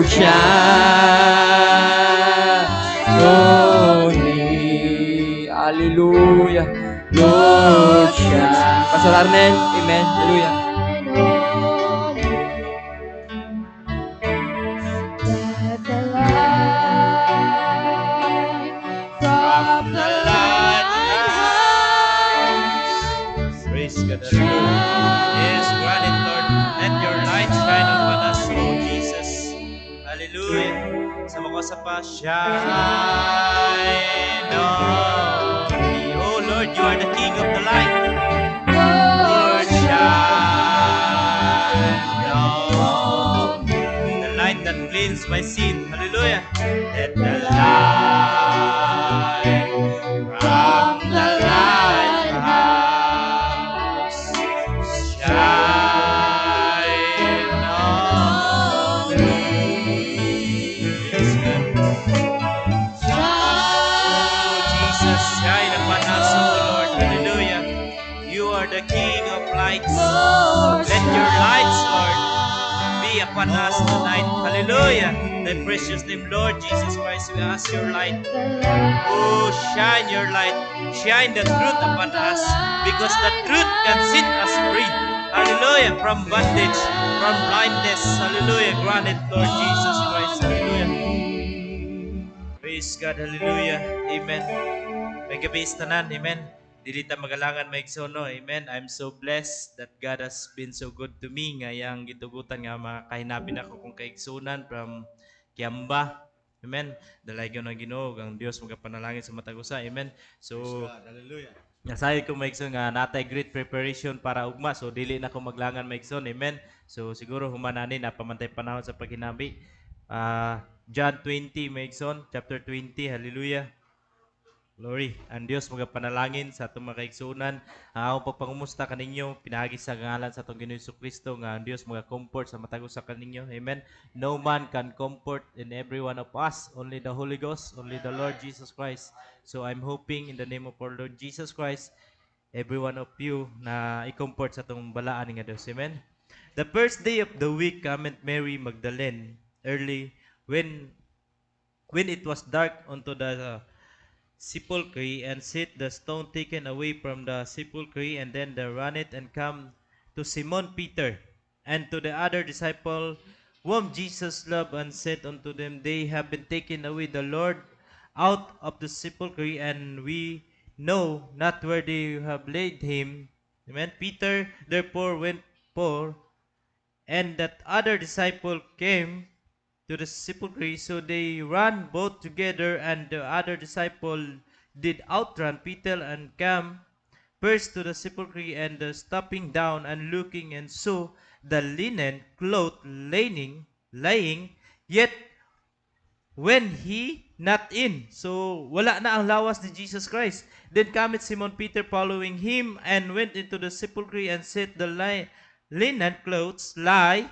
shine on me. Hallelujah. Lord, shine. Pastor Arnel, amen. Hallelujah. Let the light from the lighthouse. Praise God. Yes, grant it, Lord. Let your light shine upon us, oh Jesus. Hallelujah. Sa mga pa, shine on me. Oh Lord, you are the King of the light. Lord, shine on me. The light that cleans my sin. Hallelujah. Let the light from the lighthouse shine on me. Yes, God. Oh, Jesus, shine upon us, oh Lord. Hallelujah. You are the King of lights. Let your lights, Lord, be upon us tonight. Hallelujah. The precious name, Lord Jesus Christ, we ask your light. Oh, shine your light. Shine the truth upon us, because the truth can set us free. Hallelujah. From bondage, from blindness. Hallelujah. Grant it, Lord Jesus Christ. Hallelujah. Praise God. Hallelujah. Amen. May gabi tanan. Amen. Dili ta magalangan maigsono. Amen. I'm so blessed that God has been so good to me. Ngayang gitugutan nga makahinapin ako kung kaigsunan from Kiamba. Amen. Dalay ko na Ginoo ang Dios magapanalangin sa matag usa. Amen. So nasayo ko maigsoon nga natay great preparation para ugma. So dili na ko maglangan maigsoon. Amen. So siguro humanani na pamantay panahon sa paghinabi. John 20 maigsoon, chapter 20. Hallelujah. Glory. Ang Diyos magapanalangin sa atong mga kaigsunan. Ako pagpangumusta kaninyo, pinagi sa ngalan sa atong Ginoong Jesucristo nga ang Diyos comfort sa matag usa kaninyo. Amen. No man can comfort in every one of us, only the Holy Ghost, only the Lord Jesus Christ. So I'm hoping in the name of our Lord Jesus Christ, every one of you na i-comfort sa atong balaan nga Diyos. Amen. The first day of the week, cometh Mary Magdalene early when it was dark unto the sepulchre, and sit the stone taken away from the sepulchre, and then they run it and come to Simon Peter and to the other disciple whom Jesus loved, and said unto them, They have been taken away the Lord out of the sepulchre, and we know not where they have laid him. Amen. Peter therefore went forth, and that other disciple came to the sepulchre. So they ran both together, and the other disciple did outrun Peter, and came first to the sepulchre, and stopping down and looking, and saw the linen cloth lying, yet when he not in. So wala na ang lawas ni Jesus Christ. Then cometh Simon Peter following him, and went into the sepulchre, and set the linen clothes lie,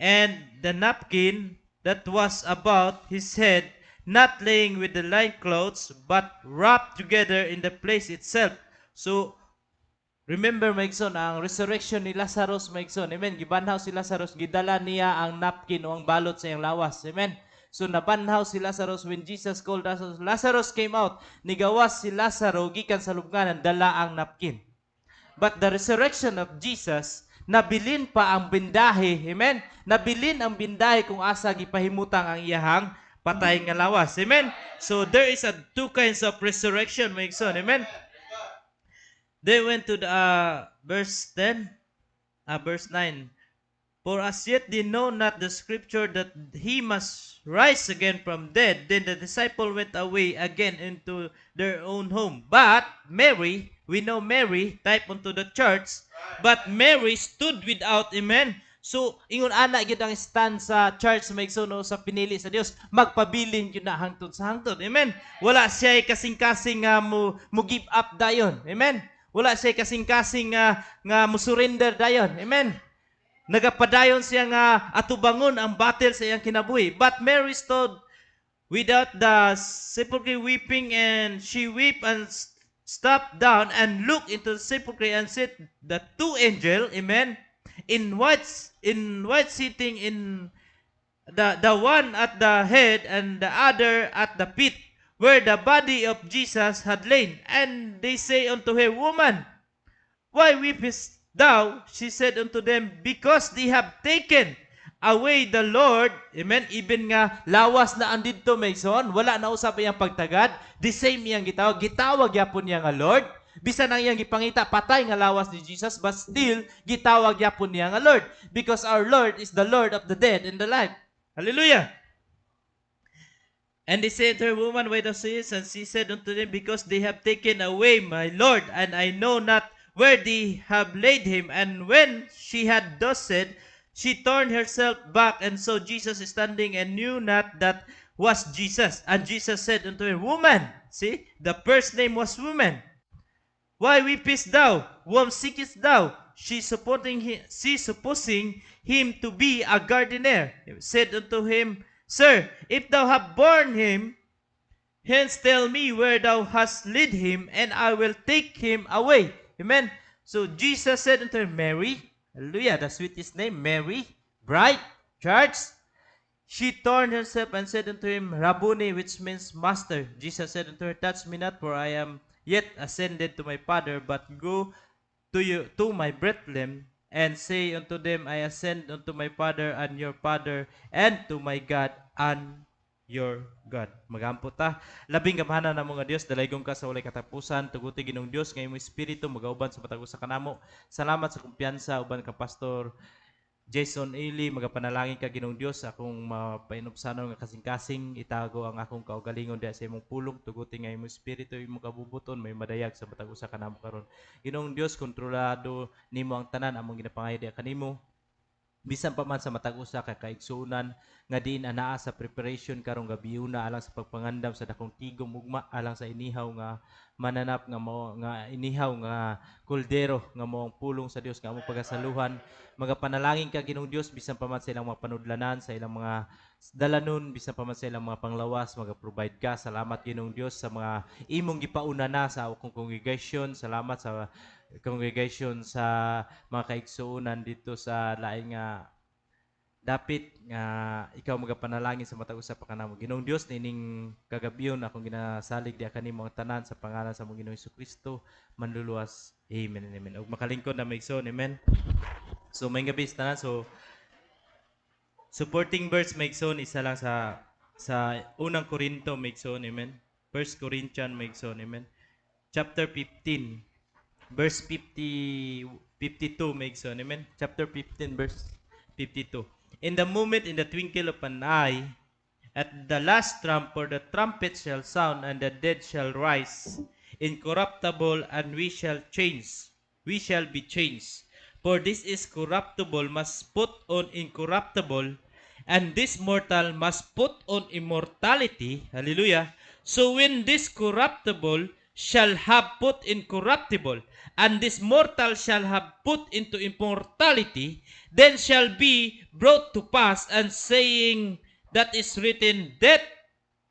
and the napkin that was about his head, not laying with the linen clothes, but wrapped together in the place itself. So, remember, Maigson, ang resurrection ni Lazarus, Maigson, amen, gibanhaw si Lazarus, gidala niya ang napkin o ang balot sa iyang lawas, amen. So, nabanhaw si Lazarus when Jesus called Lazarus. Lazarus came out, nigawas si Lazarus, gikan sa lubnganan, dala ang napkin. But the resurrection of Jesus, nabilin pa ang bindahe, amen? Nabilin ang bindahe kung asa gipahimutang ang iyahang patay nga lawas, amen? So there is two kinds of resurrection, my son, amen? They went to the verse 10, verse 9. For as yet they know not the scripture that he must rise again from dead. Then the disciple went away again into their own home. But Mary, we know Mary, type unto the church, but Mary stood without, amen? So, ingon ana gyud ang stand sa church maigsuno sa pinili sa Dios, magpabilin gyud na hangtod sa hangtod. Amen. Wala siya kasing-kasing nga mo give up dayon. Amen. Wala siya kasing-kasing nga mo surrender dayon. Amen. Nagapadayon siya nga atubangon ang battle sa iyang kinabuhi. But Mary stood without the sepulchre weeping, and she wept and stopped down and looked into the sepulchre, and said the two angels, amen, in white sitting in the one at the head and the other at the feet, where the body of Jesus had lain. And they say unto her, Woman, why weepest thou? She said unto them, Because they have taken away the Lord. Amen. Even nga lawas na andito, Mason, wala na usap iyang pagtagad. The same iyang gitawag. Gitawag yapon niya nga Lord. Bisan ang iyang gipangita, patay nga lawas ni Jesus, but still, gitawag yapon niya nga Lord. Because our Lord is the Lord of the dead and the life. Hallelujah. And they said to her, Woman, why thou sayest? And she said unto them, Because they have taken away my Lord, and I know not where they have laid him. And when she had thus said, she turned herself back and saw Jesus standing, and knew not that was Jesus. And Jesus said unto her, Woman, see, the first name was woman. Why weepest thou? Whom seekest thou? She supposing him to be a gardener, said unto him, Sir, if thou have borne him, hence tell me where thou hast laid him, and I will take him away. Amen. So Jesus said unto her, Mary. Hallelujah, the sweetest name, Mary, bright, church. She turned herself and said unto him, Rabboni, which means master. Jesus said unto her, Touch me not, for I am yet ascended to my Father, but go to my brethren, and say unto them, I ascend unto my Father and your Father, and to my God and your God. Magampo ta. Labing gamhanan na mga Dios, dalaygon ka sa walay katapusan, tuguti Ginoong Dios, ngayon mo Espiritu, magauban sa matag usa kanamo. Salamat sa kumpiyansa, uban ka Pastor Jason Eli, magapanalangin ka Ginoong Dios, akong mapainupsanon nga kasing-kasing, itago ang akong kaugalingon diha sa imong pulong, tuguti nga imong Espiritu, imong kabubuton, may madayag sa matag usa kanamo karon. Ginoong Dios, kontrolado nimo ang tanan, among ginapangay diha kanimo. Bisan pa man sa matag usa ka kaigsunan nga diin anaa sa preparation karong gabiyuna alang sa pagpangandam sa dakong tigom ugma alang sa inihaw nga mananap nga inihaw nga kuldero nga moong pulong sa Dios nga among pagasaluhan. Magapanalangin ka Ginoong Dios bisan pa man sa ilang mga panudlanan, sa ilang mga dalanon, bisan pa man sa ilang mga panglawas, maga-provide ka. Salamat Ginoong Dios sa mga imong gipauna na sa akong congregation. Salamat sa congregation sa mga kaigsuonan dito sa laing nga dapit nga ikaw magapanalangin sa matag usa pa kanamo. Ginoong Dios, nining kagabiyon akong ginasalig diha kanimo ang tanan sa pangalan sa among Ginoong Jesucristo manluluwas. Amen and amen. Ug makalingkod na maigsoon. Amen. So may gabi sa tanan. So supporting verse maigsoon isa lang sa unang Korinto maigsoon. Amen. 1 Corinthians maigsoon. Amen. Chapter 15 verse 52 maigsoon. Amen. Chapter 15 verse 52. In the moment, in the twinkle of an eye, at the last trump, for the trumpet shall sound, and the dead shall rise incorruptible, and we shall be changed. For this is corruptible must put on incorruptible, and this mortal must put on immortality. Hallelujah. So when this corruptible shall have put incorruptible, and this mortal shall have put into immortality, then shall be brought to pass, and saying that is written, Death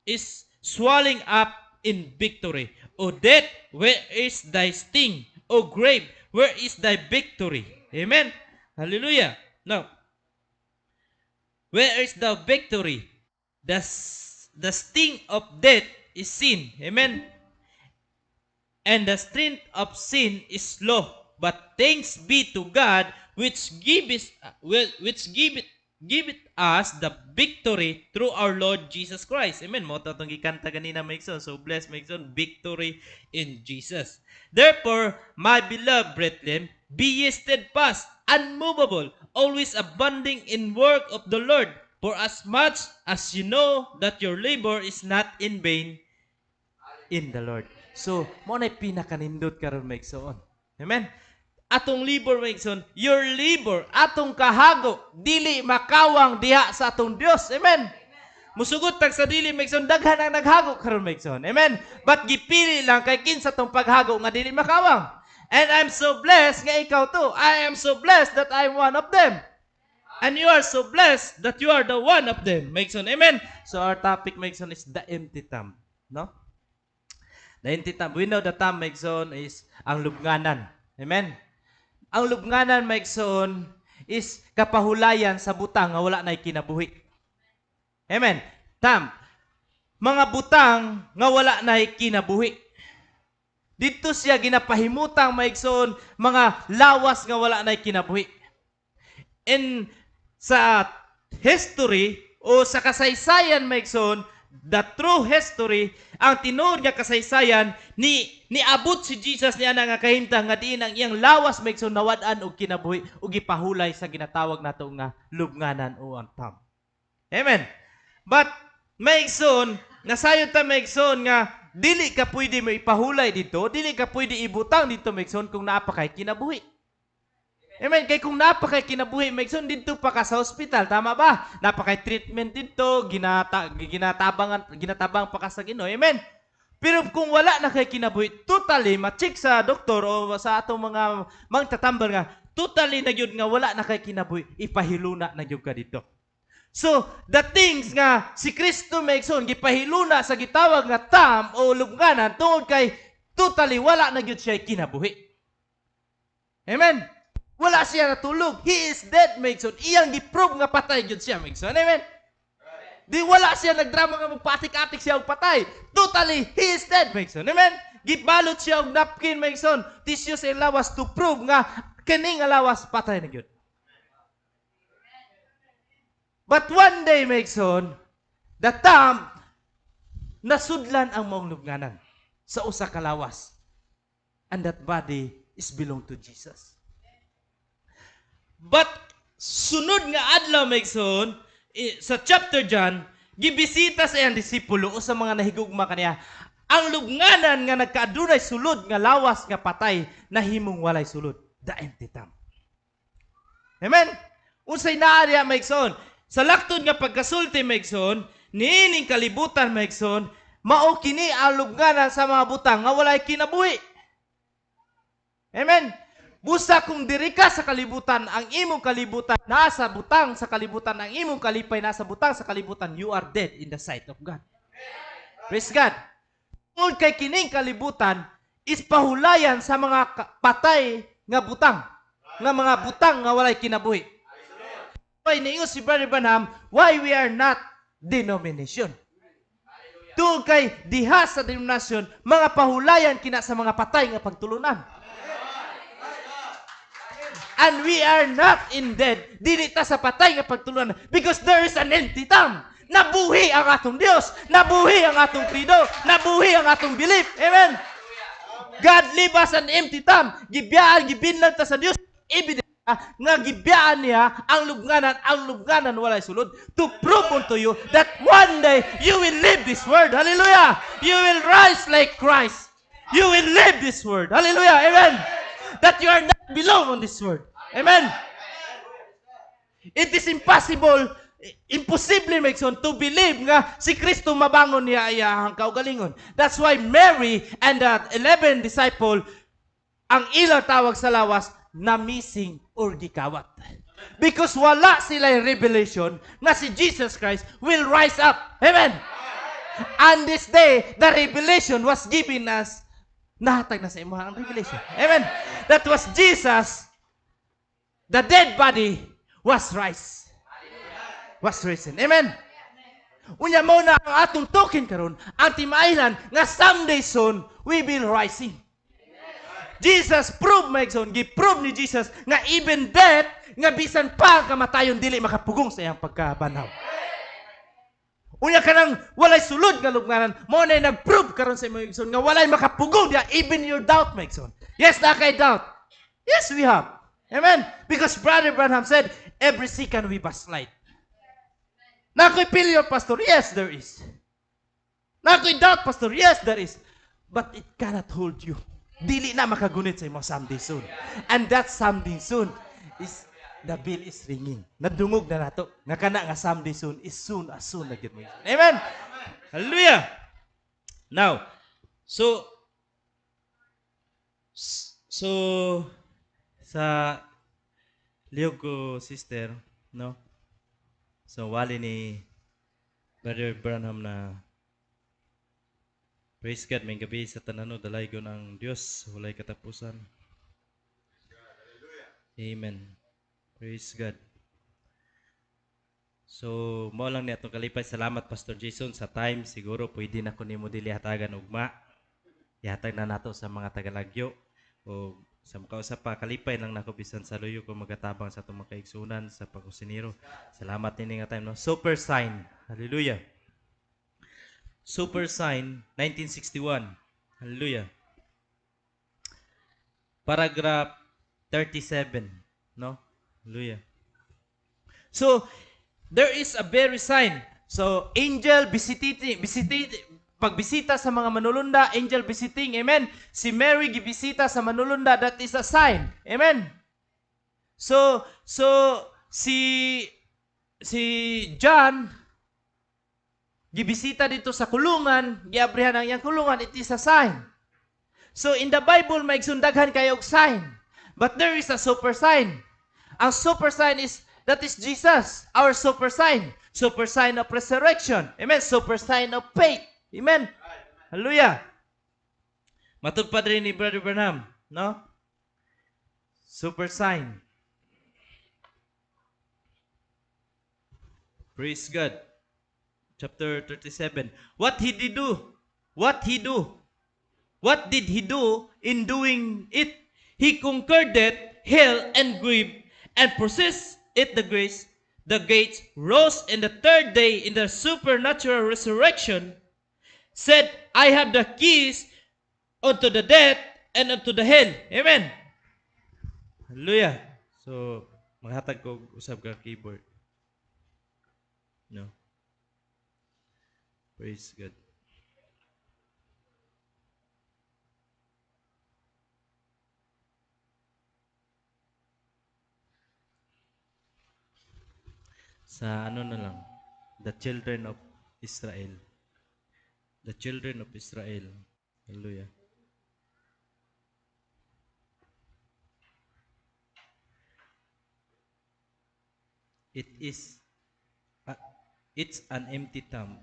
is swallowing up in victory. O death, where is thy sting? O grave, where is thy victory? Amen. Hallelujah. Now, where is the victory? The sting of death is sin. Amen. And the strength of sin is law. But thanks be to God which giveth us the victory through our Lord Jesus Christ. Amen. Mo tatong gikanta ganina maigsoon. So bless maigsoon, victory in Jesus. Therefore, my beloved brethren, be ye steadfast, unmovable, always abounding in work of the Lord, for as much as you know that your labor is not in vain in the Lord. So, mo na pinakanindot karon maigsoon. Amen. Atong labor maigsoon, your labor, atong kahago, dili makawang diha sa atong Dios. Amen. Musugot tag sa dili maigsoon, daghan ang naghago karon maigsoon. Amen. But gipili lang kay kinsa tong paghago nga dili makawang. And I'm so blessed nga ikaw too. I am so blessed that I'm one of them. And you are so blessed that you are the one of them. Maigsoon. Amen. So our topic maigsoon is the empty tomb. No? The empty tomb. We know the tomb maigsoon is ang lubnganan. Amen. Ang lubnganan maigsoon is kapahulayan sa butang nga wala nay kinabuhi. Amen. Tam. Mga butang nga wala na kinabuhi. Dito siya ginapahimutang maigsoon mga lawas nga wala na kinabuhi. In sa history o sa kasaysayan maigsoon, the true history, ang tinuod nga kasaysayan ni abot si Jesus niya nga kahimtang nga diin ang iyang lawas maigsoon nawad-an og kinabuhi ug gipahulay sa ginatawag nato nga lubnganan o ang tam. Amen. But maigsoon, nasayon ta maigsoon nga dili ka pwede mo ipahulay dito, dili ka pwede ibutang dito maigsoon kung naa pa kay kinabuhi. Amen. Kay kung naa pa kay kinabuhi maigsoon dito pa ka sa ospital, tama ba? Napakay treatment dito, ginatabang pa ka sa Ginoo. Amen. Pero kung wala na kay kinabuhi, totally ma-check sa doktor o sa atong mga magtatambal nga, totally na gyud nga wala na kay kinabuhi, ipahiluna na gyud ka dito. So, the things nga si Kristo maigsoon gipahiluna sa gitawag nga tam o lubnganan tungod kay totally wala na gyud siya kinabuhi. Amen. Wala siya natulog. He is dead maigsoon. Iyang giprove nga patay gyud siya maigsoon. Amen. Di wala siya nagdrama nga magpatik-atik siya og patay. Totally he is dead maigsoon. Amen. Gibalot siya og napkin maigsoon. Tissue sa lawas to prove nga kini nga lawas patay na gyud. But one day, maigsoon, the tam, nasudlan ang maong lubnganan sa usa ka lawas. And that body is belong to Jesus. But sunod nga adlaw, maigsoon, sa chapter John, gibisita sa iyang disipulo o sa mga nahigugma kaniya, ang lubnganan nga nagkaadunay sulod nga lawas nga patay na himong walay sulod. The empty tomb. Amen? Unsay naarya, maigsoon, sa laktod nga pagkasulti maigsoon, niining kalibutan maigsoon, mao kini ang lubnganan sa mga butang nga walay kinabuhi. Amen. Busa kung diri ka sa kalibutan, ang imong kalibutan nasa butang sa kalibutan, ang imong kalipay nasa butang sa kalibutan, you are dead in the sight of God. Praise God. Tungod kay kining kalibutan is pahulayan sa mga patay nga butang, nga mga butang nga walay kinabuhi. Why niingon si Brother Branham, why we are not denomination? Tungod kay diha sa denomination, mga pahulayan kina sa mga patay nga pagtulunan. And we are not in dead, dili ta sa patay nga pagtulunan, because there is an empty tomb. Nabuhi ang atong Dios, nabuhi ang atong credo, nabuhi ang atong belief. Amen. God leave us an empty tomb. Gibiyaan, gibinlan ta sa Dios. Evidence nga gibiyaan niya ang lubnganan walay sulod to prove unto you that one day you will live this word. Hallelujah! You will rise like Christ. You will live this word. Hallelujah! Amen! That you are not belong on this word. Amen! It is impossible, imposible maigsoon to believe nga si Kristo mabangon niya iyahang kaugalingon. That's why Mary and the 11 disciple, ang ilang tawag sa lawas, na missing or gikawat. Because wala sila revelation na si Jesus Christ will rise up. Amen. And this day, the revelation was given us. Nahatag na sa imo ang revelation. Amen. That was Jesus. The dead body was rise. Was risen. Amen. Unya mo na ang atong token karon, ang timailan nga someday soon we will rising. Jesus prove maigsoon, gi-prove ni Jesus nga even death, nga bisan pa kamatayon dili makapugong sa iyang pagkabanaw. Unya kanang walay sulod nga lubnganan, mo na nag-prove karon sa imong maigsoon nga walay makapugong dia even your doubt maigsoon. Yes, na kay doubt. Yes, we have. Amen. Because Brother Branham said, every second we backslide. Na ko'y failure, Pastor? Yes, there is. Na ko'y doubt, Pastor? Yes, there is. But it cannot hold you. Dili na makagunit sa imong someday soon. And that someday soon is, the bell is ringing. Nadungog na nato. Nga kana nga someday soon is soon as soon na gid mo. Amen. Hallelujah. Now, so sa liyog ko sister, no? So wali ni Brother Branham na praise God, may gabi sa tanano, dalay ko ng Diyos, walay katapusan. Amen. Praise God. So, mao lang ni atong kalipay. Salamat Pastor Jason sa time. Siguro pwede na ko nimo dili hatagan ugma. Ihatag na nato sa mga tagalagyo o sa makausap pa kalipay lang nako bisan sa luyo ko magatabang sa atong mga kaigsunan sa pagkusiniro. Salamat nini nga time no. Super sign. Hallelujah. Super sign 1961. Hallelujah. Paragraph 37, no? Hallelujah. So, there is a very sign. So, angel pagbisita sa mga manulunda, angel visiting, amen. Si Mary gibisita sa manulunda, that is a sign. Amen. So si John gibisita dito sa kulungan, giabrihan ang iyang kulungan, it is a sign. So in the Bible may sundaghan kayo og sign. But there is a super sign. Ang super sign that is Jesus, our super sign. Super sign of resurrection. Amen. Super sign of faith. Amen. Hallelujah. Matod pa rin ni Brother Branham, no? Super sign. Praise God. Chapter 37. What did he do? What did he do in doing it? He conquered death, hell, and grave, and possessed it the gates, rose in the third day in the supernatural resurrection, said, I have the keys unto the death and unto the hell. Amen. Hallelujah. So, maghatag ko usab ka keyboard. No. Praise God. Sa ano na lang, the children of Israel. The children of Israel. Hallelujah. It's an empty tomb.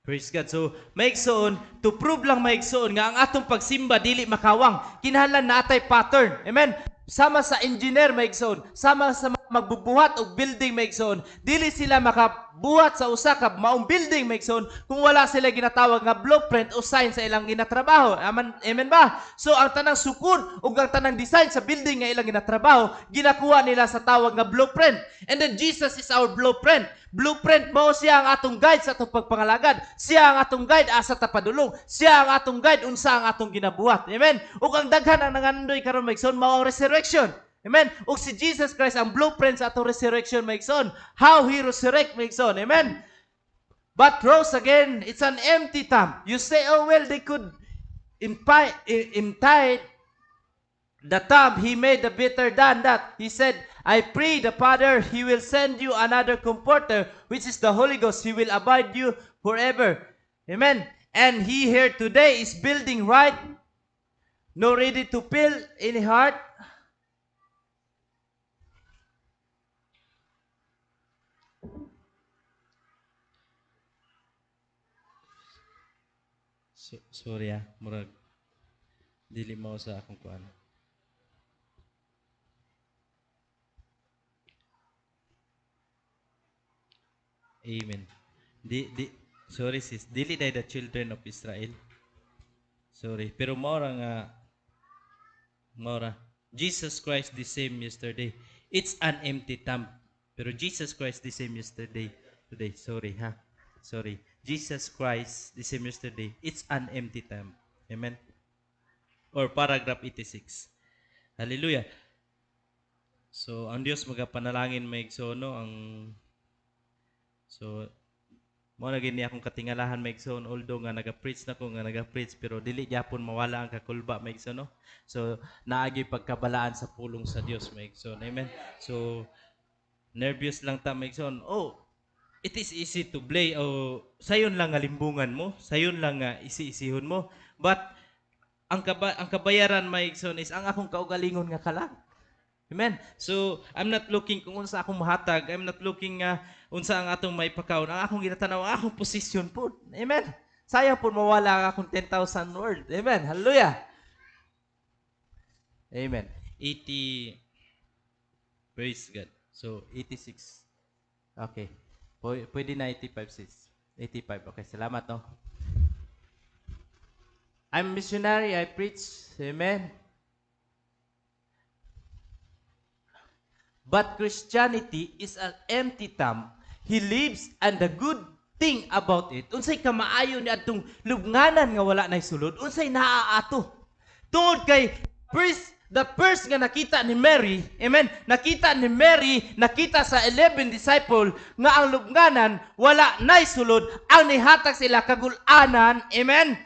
Praise God. So, maigsoon, to prove lang maigsoon nga ang atong pagsimba dili makawang. Kinahanglan na atay pattern. Amen. Sama sa engineer maigsoon, sama sa magbubuhat og building maigsoon, dili sila makabuhat sa usa ka maong building maigsoon kung wala sila ginatawag nga blueprint o sign sa ilang ginatrabaho. Amen ba? So ang tanang sukod ug ang tanang design sa building nga ilang ginatrabaho ginakuha nila sa tawag nga blueprint. And then Jesus is our blueprint. Blueprint mo siya ang atong guide sa atong pagpangalagad. Siya ang atong guide asa ta padulong. Siya ang atong guide unsa ang atong ginabuhat. Amen. Ug ang daghan ang nangandoy karon maigsoon mao ang resurrection. Amen. Ug si Jesus Christ ang blueprint sa atong resurrection maigsoon. How he resurrect maigsoon. Amen. But rose again, it's an empty tomb. You say, oh well, they could impide the tomb. He made the better than that. He said, I pray the Father, He will send you another comforter, which is the Holy Ghost. He will abide you forever. Amen. And He here today is building right, no ready to fill any heart. Sorry murag dili mao sa akong kuan. Amen. Sorry sis, dili day the children of Israel. Sorry, pero mora Jesus Christ the same yesterday. It's an empty tomb. Pero Jesus Christ the same yesterday, today. Sorry. Jesus Christ the same yesterday. It's an empty tomb. Amen. Or paragraph 86. Hallelujah. So, ang Dios magapanalangin maigsoon mo na gini akong katingalahan maigsoon, although nga naga-preach pero dili gyapon mawala ang kakulba maigsoon, no? So naagi pagkabalaan sa pulong sa Dios maigsoon. Amen. So nervous lang ta maigsoon. Oh, it is easy to play. Oh, sayon lang nga limbungan mo, sayon lang nga isi-isihon mo. But ang kabayaran maigsoon is ang akong kaugalingon nga kalag. Amen. So, I'm not looking kung unsa akong mahatag. I'm not looking unsa ang atong maipakaon. Ang akong ginatanaw, ang akong position po. Amen. Sayang po mawala ang akong 10,000 word. Amen. Hallelujah. Amen. 80, praise God. So, 86. Okay. Pwede na 85, sis. 85. Okay, salamat, no? I'm missionary, I preach. Amen. But Christianity is an empty tomb. He lives, and the good thing about it, unsay kamaayo ni atong lubnganan nga wala nay sulod, unsay naaato. Tungod kay the first nga nakita ni Mary, amen, nakita ni Mary, nakita sa 11 disciple nga ang lubnganan wala nay sulod, ang nihatag sila kagulanan, amen,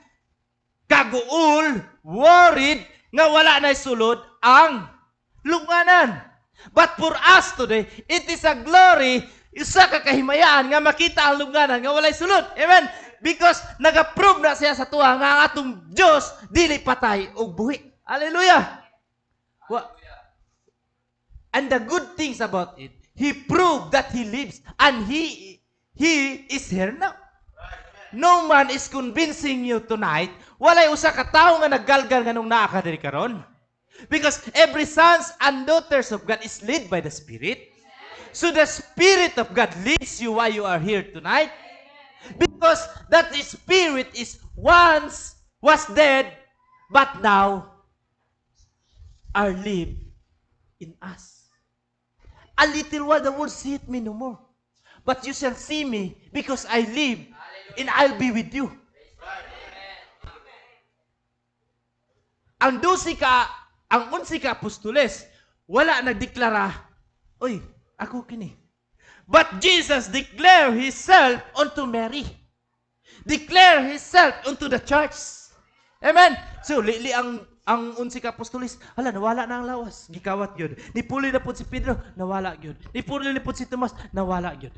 kaguol, worried, nga wala nay sulod ang lubnganan. But for us today, it is a glory, isa ka kahimayaan nga makita ang lubnganan nga walay sulod. Amen? Because nag-approve na siya sa tuwa nga ang atong Diyos dili patay o buhi. Hallelujah! And the good things about it, He proved that He lives and He is here now. No man is convincing you tonight, walay usa ka tawo nga naggalgal nga nung naa ka diri karon. Because every sons and daughters of God is led by the Spirit. So the Spirit of God leads you while you are here tonight. Because that Spirit is once was dead, but now are live in us. A little while the world seeth me no more. But you shall see me because I live and I'll be with you. Ang 11 ka apostoles, wala nagdeklara, oy, ako kini. But Jesus declared Himself unto Mary. Declare Himself unto the church. Amen? So, ang 11 ka apostoles, nawala na ang lawas. Gikawat yun. Nipuli na po si Pedro, nawala yun. Nipuli na po si Tomas, nawala yun.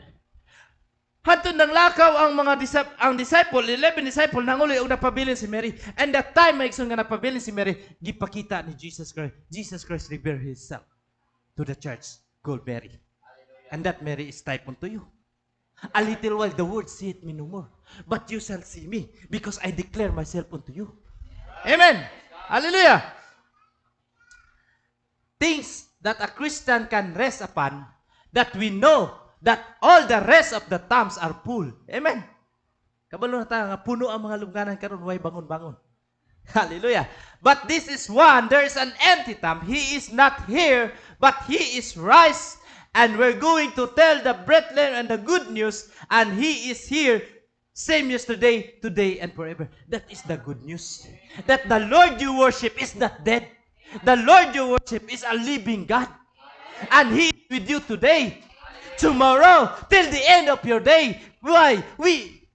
Hantun nang lakaw ang disciple, 11 disciple, nanguli og napabilin si Mary. And that time, maigsoon nga napabilin si Mary, gipakita ni Jesus Christ. Jesus Christ revealed Himself to the church called Mary. And that Mary is type unto you. A little while, the word saith me no more. But you shall see me, because I declare myself unto you. Amen! Hallelujah! Things that a Christian can rest upon, that we know that all the rest of the tombs are full. Amen. Kabalo na tayo nga puno ang mga lubnganan karon way bangon-bangon. Hallelujah. But this is one, there is an empty tomb. He is not here, but He is rise, and we're going to tell the brethren and the good news, and He is here, same yesterday, today, and forever. That is the good news. That the Lord you worship is not dead. The Lord you worship is a living God. And He is with you today, tomorrow, till the end of your day. Why?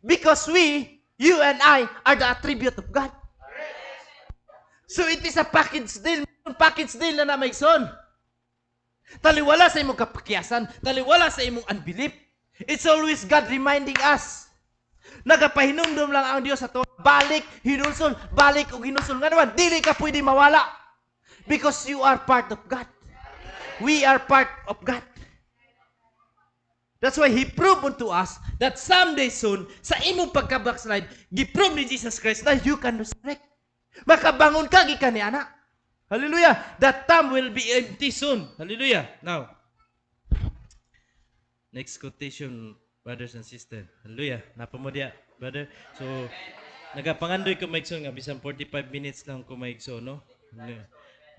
Because you and I are the attribute of God. So it is a package deal. Package deal na maigsoon. Taliwala sa imong kapakyasan. Taliwala sa imong unbelief. It's always God reminding us. Nagapahinumdum lang ang Diyos sa to. Balik, hinulsol. Balik o hinulsol. Nga naman, dili ka pwede mawala. Because you are part of God. We are part of God. That's why He proved unto us that someday soon, sa imong pagka-backslide, giprove ni Jesus Christ na you can resurrect. Makabangon ka, gikan ni anak. Hallelujah. That tomb will be empty soon. Hallelujah. Now, next quotation, brothers and sisters. Hallelujah. Napamudya, brother. So, nagapangandoy ko maigsoon nga, bisan 45 minutes lang ko maigsoon, no? Hallelujah.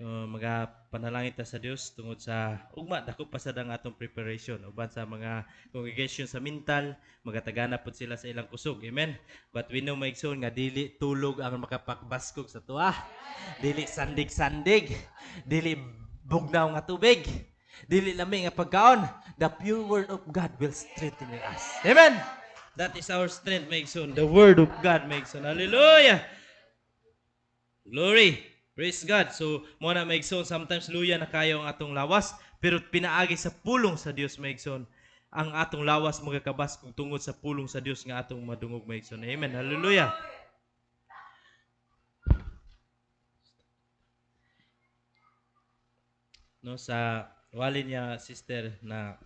Magapanalangin ta sa Dios tungod sa ugma dako pa sad ang atong preparation uban sa mga congregation sa mental magatagana pud sila sa ilang kusog, amen. But we know maigsoon nga dili tulog ang makapakbaskog sa tuwa, dili sandig-sandig, dili bugnaw nga tubig, dili lami nga pagkaon. The pure word of God will strengthen us, amen. That is our strength maigsoon, the word of God maigsoon. Hallelujah, glory. Praise God. So, mo na maigsoon, sometimes luya na kayo ang atong lawas, pero pinaagi sa pulong sa Dios maigsoon. Ang atong lawas magakabas kung tungod sa pulong sa Dios nga atong madungog maigsoon. Amen. Hallelujah. No, sa wali niya sister na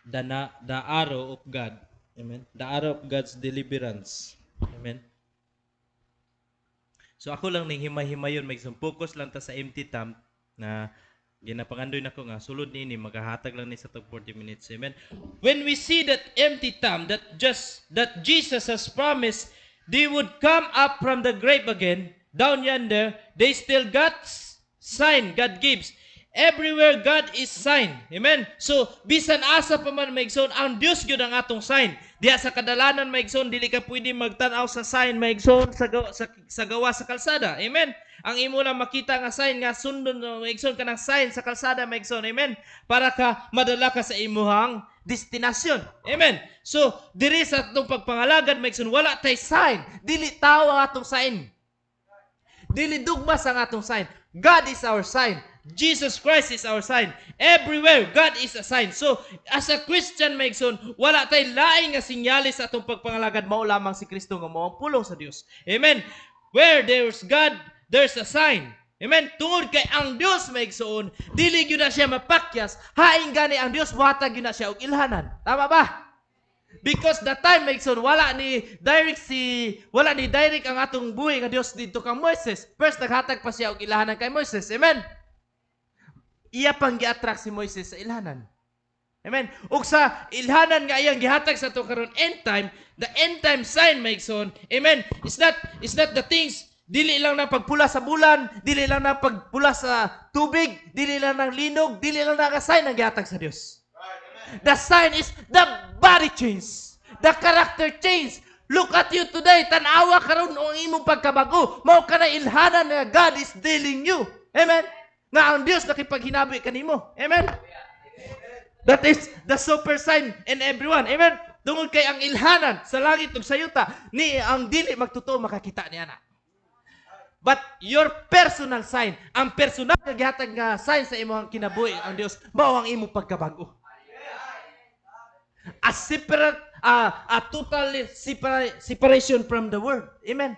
the arrow of God. Amen. The arrow of God's deliverance. Amen. So ako lang ning himay-himayon focus lang ta sa empty tomb na ginapangandoy nako nga sulod ni magahatag lang ni sa tag 40 minutes. Amen. When we see that empty tomb that Jesus has promised they would come up from the grave again, down yonder, they still got sign God gives. Everywhere God is sign. Amen. So bisan asa pa man maigsoon ang Dios gyud ang atong sign. Diha sa kadalanan maigsoon dili ka pwede magtan-aw sa sign maigsoon sa gawa sa kalsada. Amen. Ang imo lang makita nga sign nga sundon maigsoon ka ng sign sa kalsada maigsoon. Amen. Para ka madala ka sa imuhang destinasyon. Amen. So diri sa atong pagpangalagad maigsoon wala tay sign. Dili tawo ang atong sign. Dili dugma sa atong sign. God is our sign. Jesus Christ is our sign. Everywhere, God is a sign. So, as a Christian, maigsoon, wala tay laing nga sinyalis sa atong pagpangalagad, mao lamang si Kristo nga mao ang pulong sa Dios. Amen. Where there's God, there's a sign. Amen. Tungod kay ang Dios maigsoon, dili gyud na siya mapakyas, haing gani ang Dios buhatag gyud na siya og ilhanan. Tama ba? Because the time maigsoon wala ni direct ang atong buhi nga Dios didto kang Moises. First naghatag pa siya og ilhanan kay Moises. Amen. Iya pang gi-attract si Moises sa ilhanan. Amen. Ug sa ilhanan nga iyang gihatag sa to karon end time, the end time sign maigsoon. Amen. It's not the things dili lang na pagpula sa bulan, dili lang na pagpula sa tubig, dili lang ng linog, dili lang na nga sign ang gihatag sa Dios. The sign is the body change, the character change. Look at you today, tan-awa karon ang imong pagkabago. Mao ka na ilhanan nga God is dealing you. Amen. Nga ang Dios nakipaghinabi kanimo. Amen. That is the super sign in everyone. Amen. Tungod kay ang ilhanan sa langit ug sa yuta ni ang dili magtotoo makakita niya na. But your personal sign, ang personal nga gihatag nga sign sa imong kinabuhi ang Dios, mao ang imong pagkabago. A separate, a total separation from the world. Amen.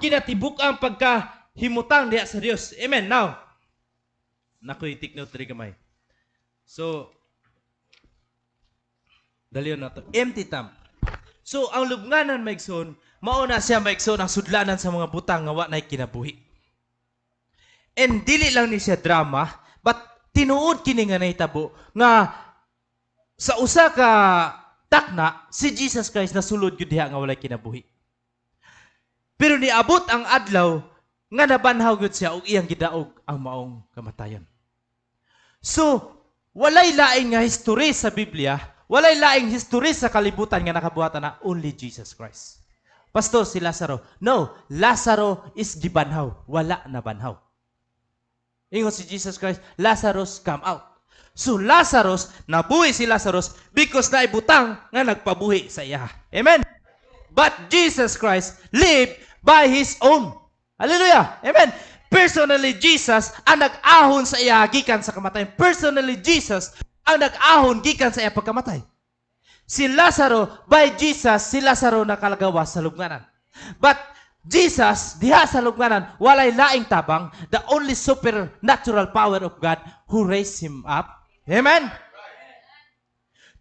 Kinatibuk ang pagkahimutang diha sa Dios. Amen. Now, nakoy take note diri gamay. So, dalion na to. Empty tomb. So, ang lubnganan maigsoon, mao na siya maigsoon ang sudlanan sa mga butang nga wa nay kinabuhi. And dili lang ni siya drama, but tinuod kini nga nahitabo nga sa usa ka takna si Jesus Christ nasulod gyud diha nga walay kinabuhi. Pero niabot ang adlaw nga nabanhaw gyud siya ug iyang gidaog ang maong kamatayon. So, walay laing nga history sa Biblia, walay laing history sa kalibutan nga nakabuhatan na only Jesus Christ. Pastor, si Lazaro. No, Lazaro is gibanhaw. Wala na banhaw. Ingon si Jesus Christ, Lazarus come out. So Lazarus, nabuhi si Lazarus because naibutang nga nagpabuhi sa iya. Amen? But Jesus Christ lived by His own. Hallelujah! Amen? Personally, Jesus ang nag-ahon sa iya gikan sa kamatayan. Personally, Jesus ang nag-ahon gikan sa iya pagkamatay. Si Lazaro, by Jesus, si Lazaro nakalagawas sa lubnganan. But Jesus, diha sa lubnganan, walay laing tabang, the only supernatural power of God who raised him up. Amen?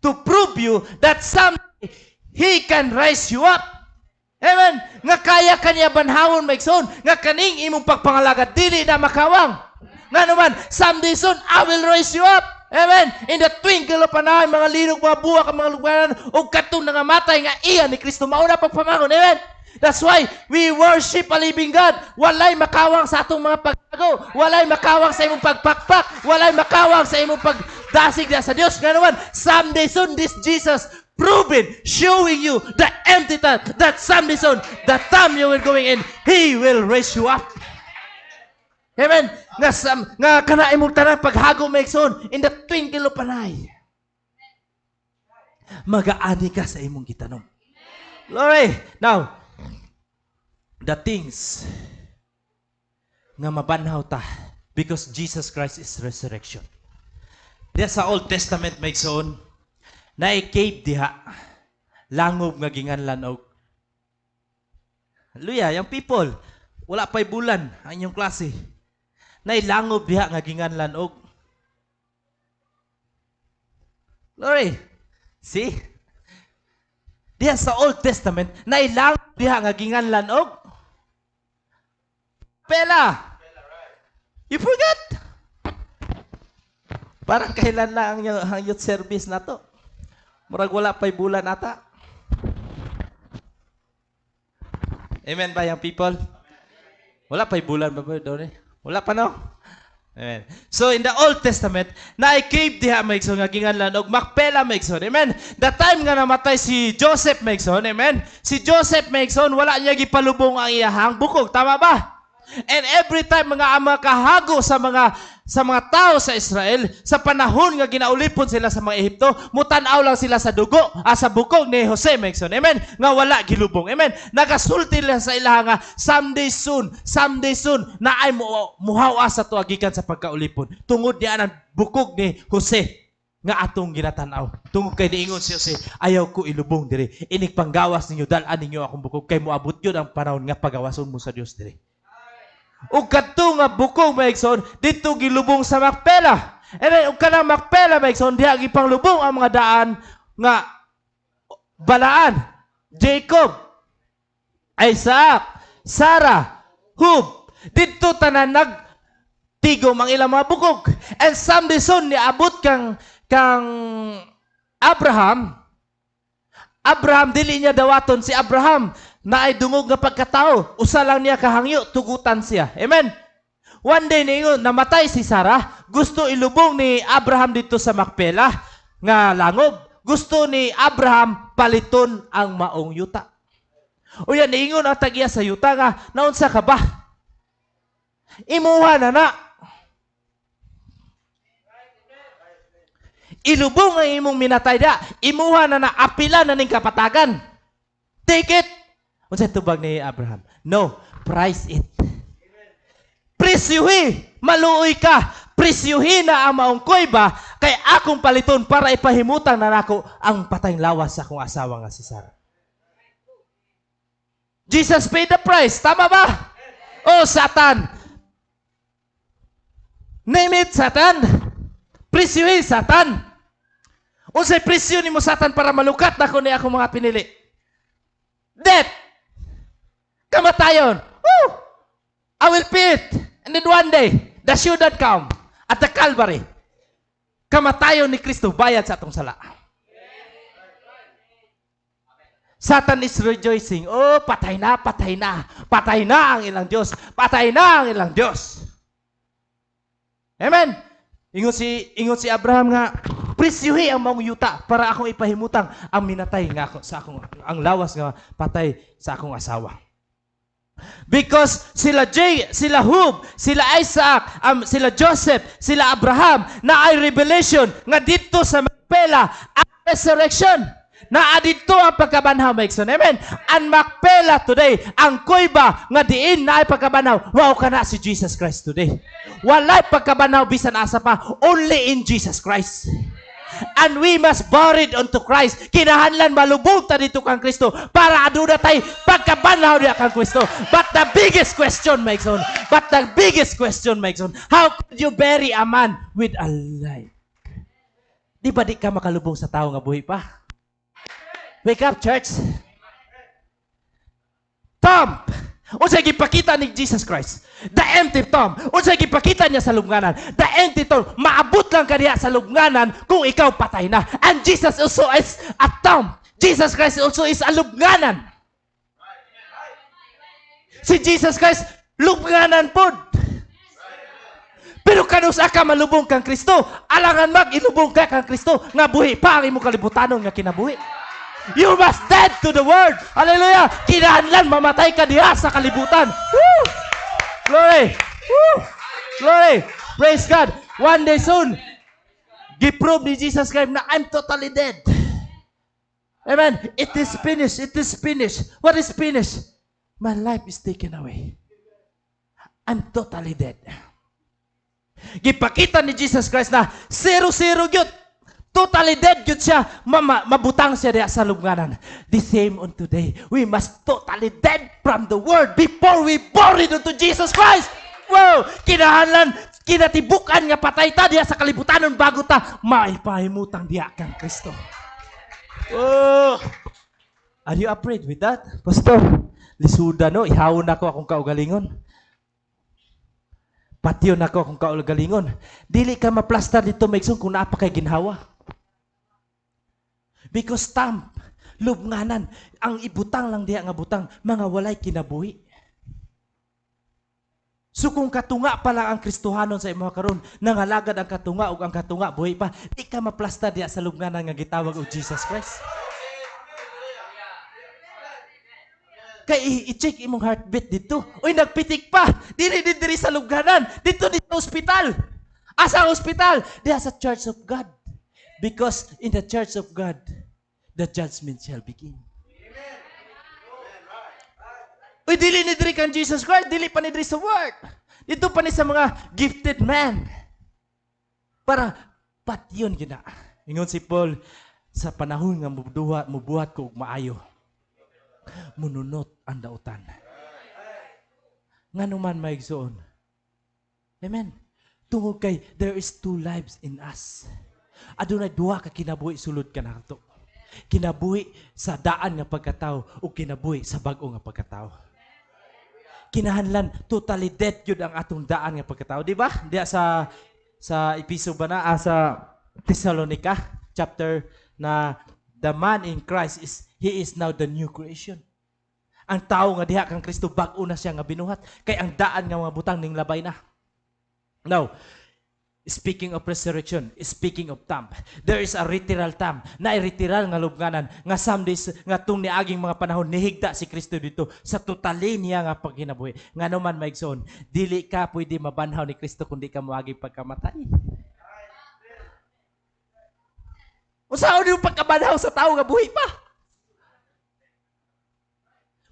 To prove you that someday He can raise you up. Amen? Nga kaya kanya banhawon maigsoon, nga kaning imong pagpangalagad, dili na makawang. Nga naman, someday soon, I will raise you up. Amen? In the twinkle of an eye, mga linog, mga buwak, mga lugbanan, o katong nangamatay nga iya ni Kristo, mauna pagpamangon. Amen? That's why we worship a living God. Walay makawang sa atong mga pagtago. Walay makawang sa imong pagpakpak. Walay makawang sa imong pagdasig na sa Dios. Nga naman, someday soon, this Jesus proven, showing you the empty tomb, that someday soon, the time you will going in, He will raise you up. Amen. Nga kana imong tanan paghago maigsoon in the twinkle of an eye. Magaani ka sa imong gitanom. Glory. Now, the things nga mabanhaw ta because Jesus Christ is resurrection. Diya sa Old Testament maigsoon, na-cave diha, langob nga ginganlan og. Hallelujah, yung people, wala pa'y bulan ang inyong klase. Nailangob diha nga ginganlan og. Glory. See? Diha sa Old Testament, nailangob diha nga ginganlan og Makpela. You forgot? Parang kailan lang ang youth service na to. Murag wala pa'y bulan ata. Amen ba yung people? Wala pa'y bulan ba ba doon eh? Wala pa no? Amen. So in the Old Testament, na i-cave diha maigsoon nga ginganlan og Makpela maigsoon. Amen. The time nga namatay si Joseph maigsoon, amen. Si Joseph maigsoon wala niya gipalubong ang iyahang bukog, tama ba? And every time mga ama kahago sa mga tao sa Israel, sa panahon nga ginaulipon sila sa mga Ehipto, mutan-aw lang sila sa dugo, sa bukog ni Jose maigsoon. Amen. Nga wala gilubong. Amen. Nagasulti nila sa ilaha nga someday soon na ay muhawa sa tuagikan sa pagkaulipon. Tungod niya ang bukog ni Jose nga atong ginatanaw. Tungod kay niingon si Jose, ayaw ko ilubong diri. Inig panggawas ninyo, dalan ninyo akong bukog kay moabot yun ang panahon nga pagawason mo sa Dios diri. Ug kadto nga bukog maigsoon dito gilubong sa Makpela. And ug kanang Makpela maigsoon diha gipanglubong ang mga daan nga balaan, Jacob, Isaac, Sarah, Hub. Dito tanan nagtigom ang ilang mga bukog. And someday soon niabot kang Abraham. Abraham dili niya dawaton si Abraham na ay dungog nga pagkatao. Usa lang niya kahangyo, tugutan siya. Amen. One day ningon namatay si Sarah, gusto ilubong ni Abraham dito sa Makpela nga langob. Gusto ni Abraham paliton ang maong yuta. O yan ningon ang tagiya sa yuta nga naunsa ka ba? Imuha na. Ilubong ang imong minatay da. Imuha na apila na ning kapatagan. Take it. Unsa tubag ni Abraham? No, price it. Presyuhi, maluoy ka. Presyuhi na ang maong koyba kay akong paliton para ipahimutan na nako ang patayng lawas sa akong asawa nga si Sarah. Jesus paid the price. Tama ba? Oh, Satan. Name it, Satan. Presyuhi, Satan. Unsay presyo nimo, Satan, para malukat nako ni akong mga pinili? Death. Kamatayon. Woo! I will pay it. And then one day, the shouldn't come at the Calvary. Kamatayon ni Kristo, bayad sa atong sala. Satan is rejoicing. Oh, patay na. Patay na ang ilang Diyos. Patay na ang ilang Diyos. Amen. Ingon si Abraham nga, presyuhi ang maong yuta para akong ipahimutang ang minatay nga ako sa akong ang lawas nga patay sa akong asawa. Because sila Hub, sila Isaac, sila Joseph, sila Abraham na ay revelation nga dito sa Makpela ang resurrection. Na adito ang pagkabanhaw, maigsoon. Amen. Ang Makpela today, ang koyba nga diin na ay pagkabanhaw, wow ka na si Jesus Christ today. Walay pagkabanhaw bisan asa pa, only in Jesus Christ. And we must bow it unto Christ. Kinahanglan malubog ta dito kang Kristo para aduna tay pagkabanhaw diha kang Kristo. But the biggest question, maigsoon, how could you bury a man with a life? Di ba di ka makalubong sa tao nga buhi pa? Wake up, church. Tomb. Unsay gipakita ni Jesus Christ? The empty tomb. Unsay gipakita niya sa lubnganan? The empty tomb. Maabot lang ka diha sa lubnganan kung ikaw patay na. And Jesus also is a tomb. Jesus Christ also is a lubnganan. Si Jesus Christ, lubnganan pod. Pero kanusa ka malubong kang Kristo, alangan mag-ilubong ka kang Kristo, nga buhi pa ang imong kalibutanon nga kinabuhi. You must dead to the world. Hallelujah. Kinahanglan mamatay ka diha sa kalibutan. Woo! Glory. Woo! Glory. Praise God. One day soon, giprove ni Jesus Christ na I'm totally dead. Amen. It is finished. It is finished. What is finished? My life is taken away. I'm totally dead. Gipakita ni Jesus Christ na zero gyud. Totally dead yun siya. Mabutang siya diya sa lubnganan. The same on today. We must totally dead from the world before we born into Jesus Christ. Wow! Kinahanglan, kinatibukan nga patay ta diya sa kalibutanon bago ta maipahimutang diya kang Kristo. Oh! Are you afraid with that? Pastor, lisuda no, ihawon ako akong kaugalingon. Patyon ako kung kaugalingon. Dili ka maplastar dito maigsoon kung naapa kay ginhawa. Because stamp, lubnganan, ang ibutang lang diha nga butang, mga walay kinabuhi. So kung katunga pa lang ang Kristohanon sa imo karon, nangalagad ang katunga ug ang katunga buhi pa, di ka maplastar diha sa lubnganan nga gitawag og Jesus Christ. Kay i-check imong heartbeat dito. Uy, nagpitik pa. Dili sa lubnganan, dito sa ospital. Asa ang ospital? Diha sa Church of God. Because in the Church of God, the judgment shall begin. Uy, dili ni diri kan Jesus Christ, dili pa ni diri sa work. Dito pa ni sa mga gifted man. Para patyon gina. Ingon si Paul, sa panahon nga mubuhat ko og maayo, mununot ang dautan. Nga naman maigsoon. Amen. Tungod kay there is two lives in us. Adunay duha ka kinabuhi sulod kanato. Kinabuhi sa daan nga pagkatao o kinabuhi sa bag-o nga pagkatao. Kinahanglan totally dead yun ang atong daan nga pagkatao, di ba? Diya sa episode ba na sa Thessalonica chapter na the man in Christ he is now the new creation. Ang tao nga diha kang Kristo bag-o na siya nga binuhat kay ang daan nga mga butang ning labay na. Now, speaking of resurrection, speaking of time, there is a literal time, na literal nga lubnganan, nga someday, nga tung niaging mga panahon, nihigda si Kristo dito, sa totalin niya nga pagkinabuhi. Nga naman, maigsoon, dili ka pwede mabanhaw ni Kristo kundi ka moaging pagkamatay. Usaon yung pagkabanhaw sa tao nga buhi pa?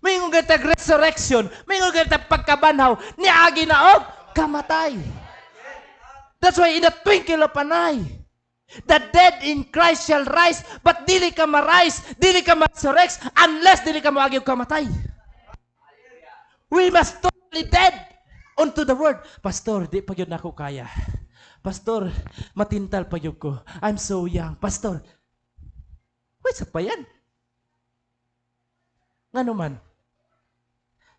May nga gatag resurrection, may nga gatag pagkabanhaw, niagi na og kamatay. That's why in the twinkle of an eye, the dead in Christ shall rise, but dili ka ma-rise, dili ka ma-resurrect, unless dili ka maagi og kamatay. We must totally dead unto the word. Pastor, di pa yun ako kaya. Pastor, matintal pa yun ko. I'm so young. Pastor, wait, sa pa yan? Nga naman,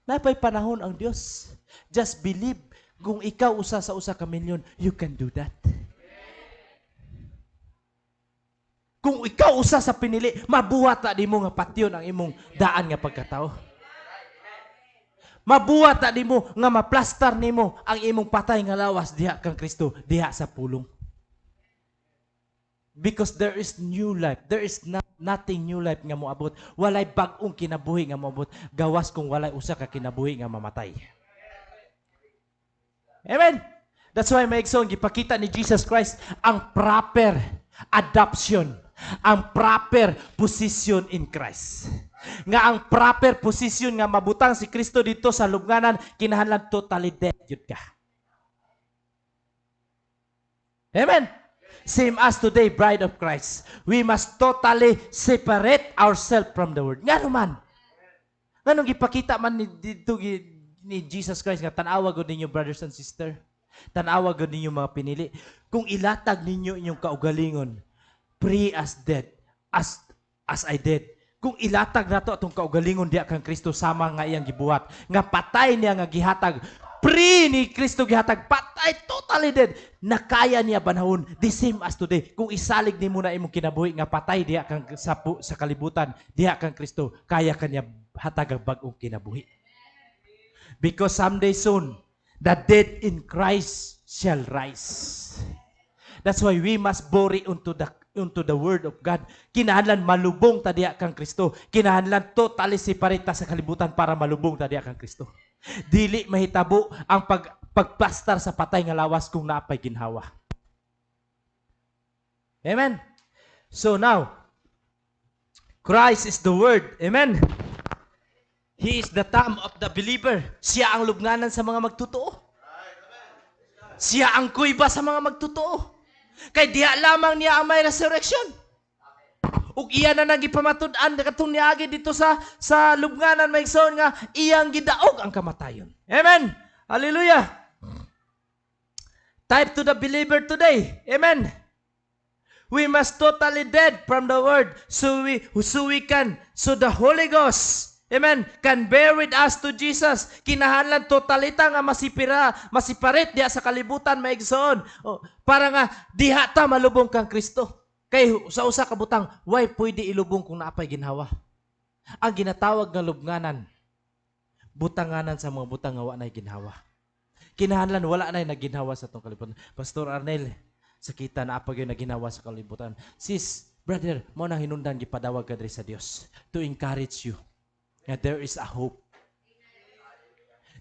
napay panahon ang Diyos. Just believe. Kung ikaw usa sa usa ka milyon, you can do that. Kung ikaw usa sa pinili, mabuhat ta nimo nga patyon ang imong daan nga pagkatao. Mabuhat ta nimo nga maplastar nimo ang imong patay nga lawas diha kang Kristo, diha sa pulong. Because there is new life. There is nothing new life nga moabot. Walay bag-ong kinabuhi nga moabot. Gawas kung walay usa ka kinabuhi nga mamatay. Amen. That's why maigsoon gipakita ni Jesus Christ ang proper adoption, ang proper position in Christ. Nga ang proper position nga mabutang si Kristo dito sa lubnganan, kinahanglan totally dead yun ka. Amen. Same as today, bride of Christ. We must totally separate ourselves from the world. Nga naman. Nga nung gipakita man dito ni Jesus Christ nga tanawa gud ninyo brothers and sister, tanawa gud ninyo mga pinili, kung ilatag ninyo inyong kaugalingon, pray as dead, as I did. Kung ilatag nato atong kaugalingon diha kang Kristo sama nga iyang gibuhat, nga patay niya nga gihatag, pray ni Kristo gihatag, patay totally dead, nakaya niya banahon, the same as today. Kung isalig nimo na imong kinabuhi nga patay diha kang sa kalibutan, diha kang Kristo, kaya kanya hatag ang bag-ong kinabuhi. Because someday soon, the dead in Christ shall rise. That's why we must bury unto the word of God. Kinahanglan malubong ta diha kang Kristo. Kinahanglan totally separate ta sa kalibutan para malubong ta diha kang Kristo. Dili mahitabo ang pagplastar sa patay nga lawas kung naapay ginhawa. Amen. So now, Christ is the word. Amen. He is the thumb of the believer. Siya ang lubnganan sa mga magtotoo. Siya ang kuiba sa mga magtotoo. Kay diha lamang niya ang may resurrection. Ug iya na nagipamatud-an katong niagi dito sa lubnganan maigsoon nga iyang gidaog ang kamatayon. Amen. Hallelujah. Type to the believer today. Amen. We must totally dead from the word so the Holy Ghost, Amen. Can bear with us to Jesus. Kinahanglan totalita nga masiparit diha sa kalibutan maigsoon. Para nga diha ta malubong kang Kristo. Kay sa usa ka butang, why pwede ilubong kung naapay ginhawa? Ang ginatawag nga lubnganan, butanganan sa mga butang nga wa nay ginhawa. Kinahanglan wala nay naginhawa sa tong kalibutan. Pastor Arnel, sakita na apag yung naginhawa sa kalibutan. Sis, brother, mo nang hinungdan gipadawag ka diri sa Dios to encourage you that there is a hope.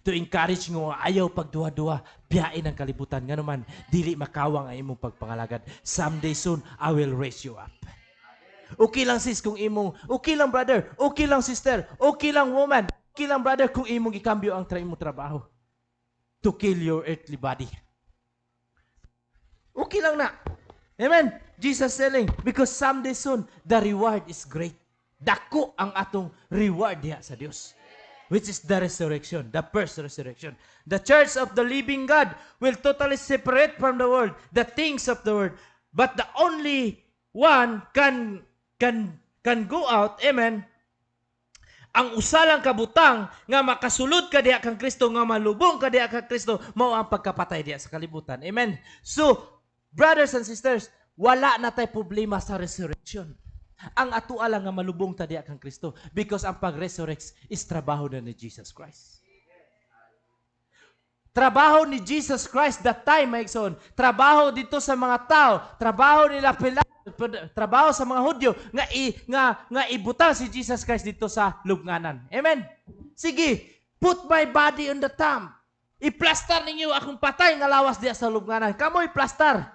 To encourage nga ayaw pagduwa-duwa, biyain ang kalibutan. Nga naman, dili makawang ang imong pagpangalagad. Someday soon, I will raise you up. Okay lang sis kung imong, okay lang brother, okay lang sister, okay lang woman, okay lang brother kung imong ikambyo ang imong trabaho to kill your earthly body. Okay lang na. Amen. Jesus telling, because someday soon, the reward is great. Dako ang atong reward diha sa Dios, which is the resurrection, the first resurrection. The church of the living God will totally separate from the world, the things of the world. But the only one can go out, amen, ang usalang kabutang nga makasulod ka diha kang Kristo, nga malubong ka diha kang Kristo, mao ang pagkapatay diha sa kalibutan. Amen. So, brothers and sisters, wala na tay problema sa resurrection. Ang atua lang nga malubong ta diha kang Kristo because ang pag-resurrect is trabaho na ni Jesus Christ. Trabaho ni Jesus Christ that time, maigsoon. Trabaho dito sa mga tao, trabaho nila trabaho sa mga Hudyo nga ibutang si Jesus Christ dito sa lubnganan. Amen. Sige, put my body on the tomb. I-plaster ninyo akong patay nga lawas diha sa lubnganan. Kamo i-plaster.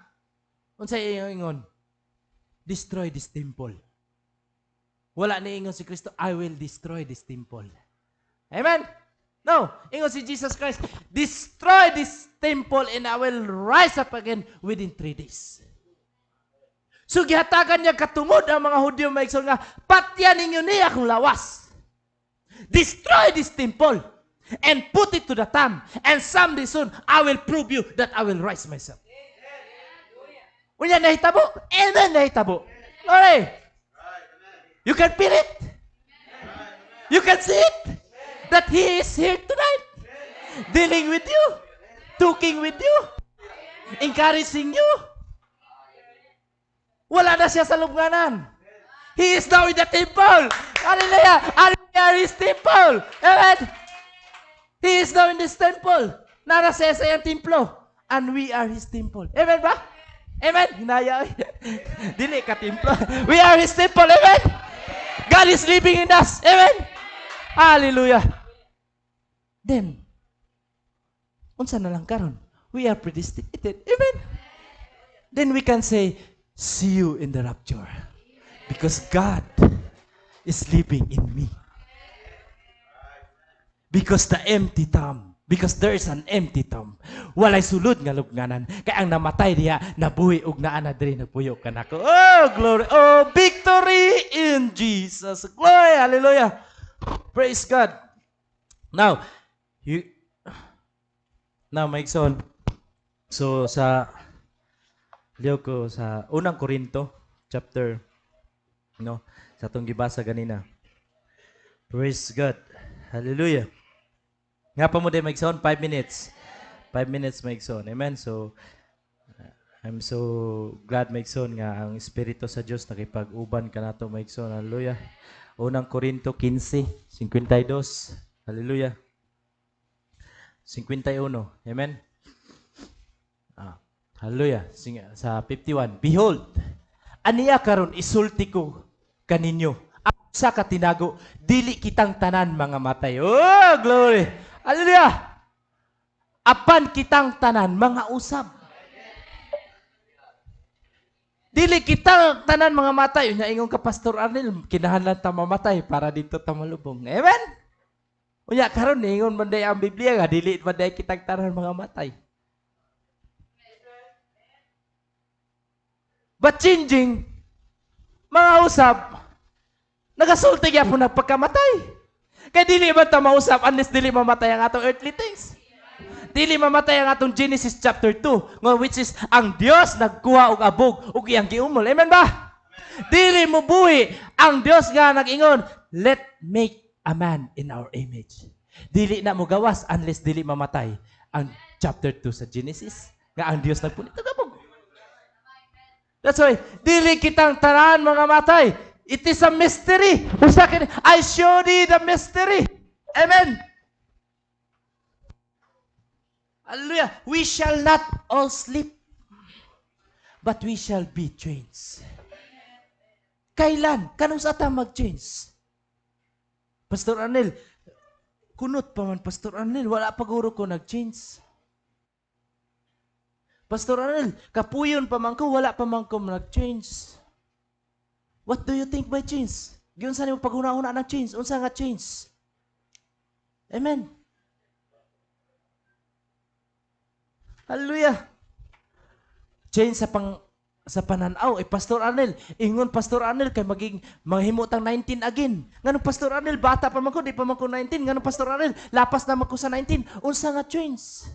Unsay ingon? Destroy this temple. Wala ni ingon si Kristo, I will destroy this temple. Amen? No. Ingon si Jesus Christ, destroy this temple and I will rise up again within 3 days. So, gihatagan niya katumod ang mga Hudyo maigsoon nga, patyan ninyo niya akong lawas. Destroy this temple and put it to the tomb. And someday soon, I will prove you that I will rise myself. Unya nahitabo? Amen, nahitabo. Alright. You can feel it. You can see it. That He is here tonight. Dealing with you. Talking with you. Encouraging you. Wala na siya sa lubnganan. He is now in the temple. Hallelujah. Hallelujah. His temple. Amen. He is now in this temple. Nara siya sa iyang templo. And we are His temple. Amen ba? Amen. Hinaya. Dili ka templo. We are His temple. Amen. God is living in us. Amen. Hallelujah. Then, unsa na lang karon? We are predestinated. Amen. Then we can say, see you in the rapture. Because God is living in me. Because the empty tomb. Because there is an empty tomb. Walay sulod nga lubnganan. Kaya ang namatay diha, nabuhi ug naa na diri nagpuyo kanako. Oh, glory. Oh, victory in Jesus. Glory. Hallelujah. Praise God. Now, maigsoon. So, sa ko sa unang Korinto, chapter, sa itong gibasa ganina. Praise God. Hallelujah. Nga pa mo din maigsoon, 5 minutes. 5 minutes maigsoon. Amen. So, I'm so glad maigsoon nga ang Espiritu sa Diyos nakipag-uban ka nato maigsoon. Hallelujah. Unang Korinto 15:52. Hallelujah. 51. Amen. Hallelujah. Sa 51. Behold, aniya karon isulti ko kaninyo. Sa katinago, dili kitang tanan mga matay. Oh, glory. Hallelujah. Apan kitang tanan mga usab. Dili kitang tanan mga matay. Unya ingon ka Pastor Arnel, kinahanglan ta mamatay para dito ta malubong. Amen. Unya karon ingon man day ang Biblia nga dili man day kitang tanan mga matay. But changing mga usab nagasulti gyapon nagpagkamatay. Kaya dili man ta mausap unless dili mamatay ang atong earthly things. Dili mamatay ang atong Genesis chapter 2, which is ang Dios nagkuha og abog ug iyang giumol. Amen ba? Dili mo buhi ang Dios nga nag-ingon, let make a man in our image. Dili na mo gawas unless dili mamatay. Ang chapter 2 sa Genesis, nga ang Dios nagpunit gabog. That's why, dili kitang tanan mga matay. It is a mystery. I show thee the mystery. Amen. Hallelujah. We shall not all sleep, but we shall be changed. Kailan? Kanus ata mag-change? Pastor Arnel, kunot pa man, Pastor Arnel, wala paguro ko nag-change. Pastor Arnel, kapuyon pa man ko, wala pa man ko nag-change. What do you think by change? Giyon sa nimo paghuna-huna ng change, unsa nga change? Amen. Hallelujah. Change sa pananaw. Pastor Arnel, ingon Pastor Arnel kay maging manghimutang 19 again. Nganong Pastor Arnel, bata pa man ko, di pa man ko 19. Nganong Pastor Arnel, lapas na man ko sa 19. Unsa nga change?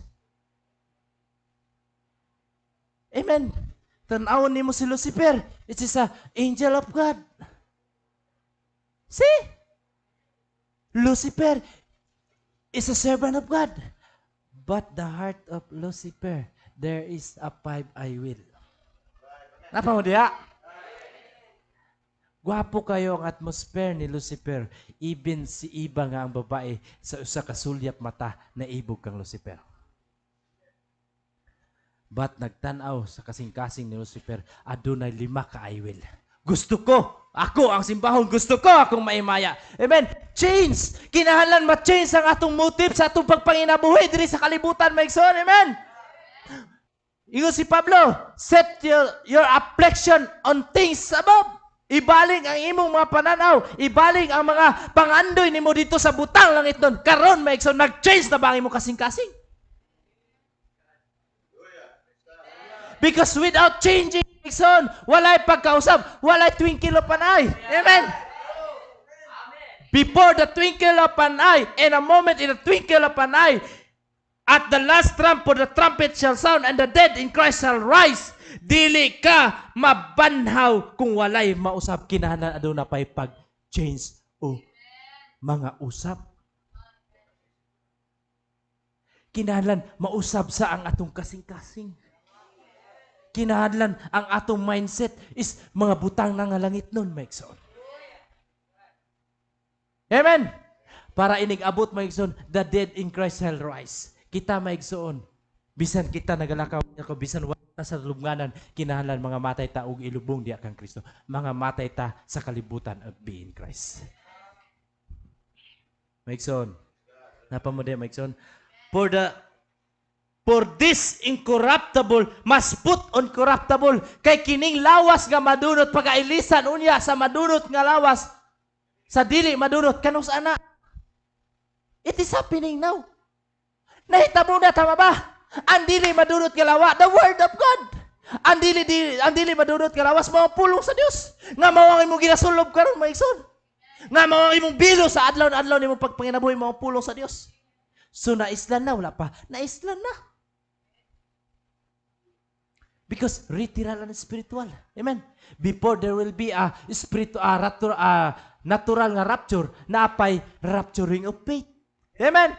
Amen. Tanawon nimo si Lucifer. It is a angel of God. See? Lucifer is a servant of God. But the heart of Lucifer, there is a 5-eye will. Napa mo diya? Gwapo kayo ang atmosphere ni Lucifer. Even si Iba nga ang babae sa usa ka sulyap mata na ibog kang Lucifer. But nagtanaw sa kasing-kasing ni Lucifer, adunay 5 ka eye will. Gusto ko, ako ang simbahon, gusto ko akong maimaya. Amen. Change. Kinahanglan ma-change ang atong motive sa atong pagpanginabuhi diri sa kalibutan, maigsoon. Amen. Ingon si Pablo, set your affection on things above. Ibaling ang imong mga pananaw, ibaling ang mga pangandoy nimo dito sa butang langit nun. Karon maigsoon, nag-change na ba ang imong kasing-kasing? Because without changing, son, walay pagkausap, walay twinkle of an eye. Amen. Before the twinkle of an eye, in a moment in the twinkle of an eye, at the last trump, for the trumpet shall sound, and the dead in Christ shall rise. Dili ka mabanhaw kung walay mausap. Kinahanglan aduna pay pag-change o mga usap. Kinahanglan mausap sa ang atong kasing-kasing. Kinahanglan ang atong mindset is mga butang na nga langit nun, maigsoon. Amen. Para inig-abot, maigsoon, the dead in Christ shall rise. Kita, maigsoon, bisan kita nagalakaw ako, bisan wala sa lubnganan, kinahanglan mga matay ta og ilubong diya kang Kristo. Mga matay ta sa kalibutan of being Christ. Maigsoon. Napa mo diya, maigsoon? For this incorruptible must put on corruptible. Kay kining lawas nga madunot pagailisan unya sa madunot nga lawas sa dili madunot kanus ana. It is happening now. Nahitabo na tama ba? Ang dili madunot nga lawa, the word of God. Ang dili madunot nga lawas mga pulong sa Dios. Nga mao ang imong ginasulob karon maigsoon. Nga mao ang imong bilo sa adlaw-adlaw nimo pagpanginabuhi mga pulong sa Dios. So naislan na wala pa. Naislan na. Because literal and spiritual. Amen. Before there will be a natural nga rapture, naapay rapturing of faith. Amen.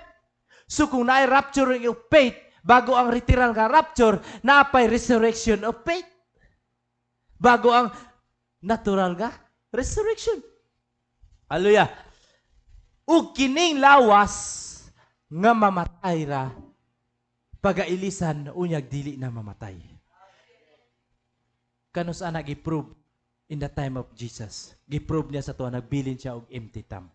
So kung naay rapturing of faith, bago ang literal nga rapture, naapay resurrection of faith. Bago ang natural nga resurrection. Hallelujah. Ug kining lawas nga mamatay ra, pagailisan unyag dili na mamatay. Kanus ana gi-prove in the time of Jesus. Gi-prove niya sa tuwa, nagbilin siya og empty tomb.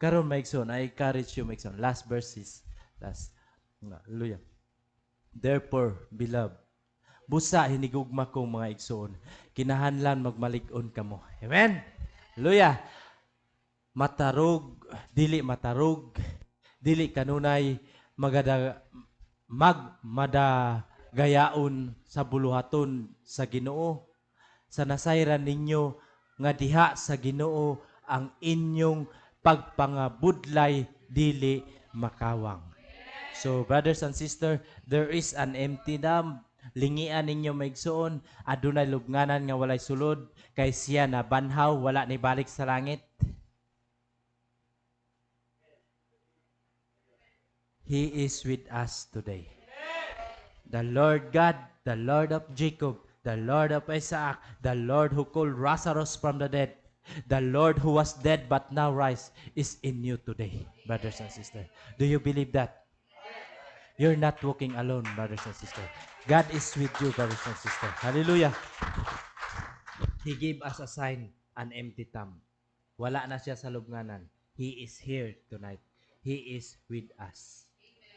Karon maigsoon, I encourage you maigsoon. Last verses. Hallelujah. Therefore, beloved, busa hinigugma kong mga igsoon, kinahanglan magmalig-on kamo. Amen. Hallelujah. Matarog, dili kanunay magmadagayaon sa buluhaton sa Ginoo. Sa nasayran ninyo nga diha sa Ginoo ang inyong pagpangabudlay dili makawang. So brothers and sisters, there is an empty tomb. Lingian ninyo maigsoon, adunay lubnganan nga walay sulod, kay siya na banhaw wala ni balik sa langit. He is with us today. The Lord God, the Lord of Jacob, the Lord of Isaac, the Lord who called Lazarus from the dead, the Lord who was dead but now rise, is in you today, brothers and sisters. Do you believe that? You're not walking alone, brothers and sisters. God is with you, brothers and sisters. Hallelujah. He gave us a sign, an empty tomb. Wala na siya sa lubnganan. He is here tonight. He is with us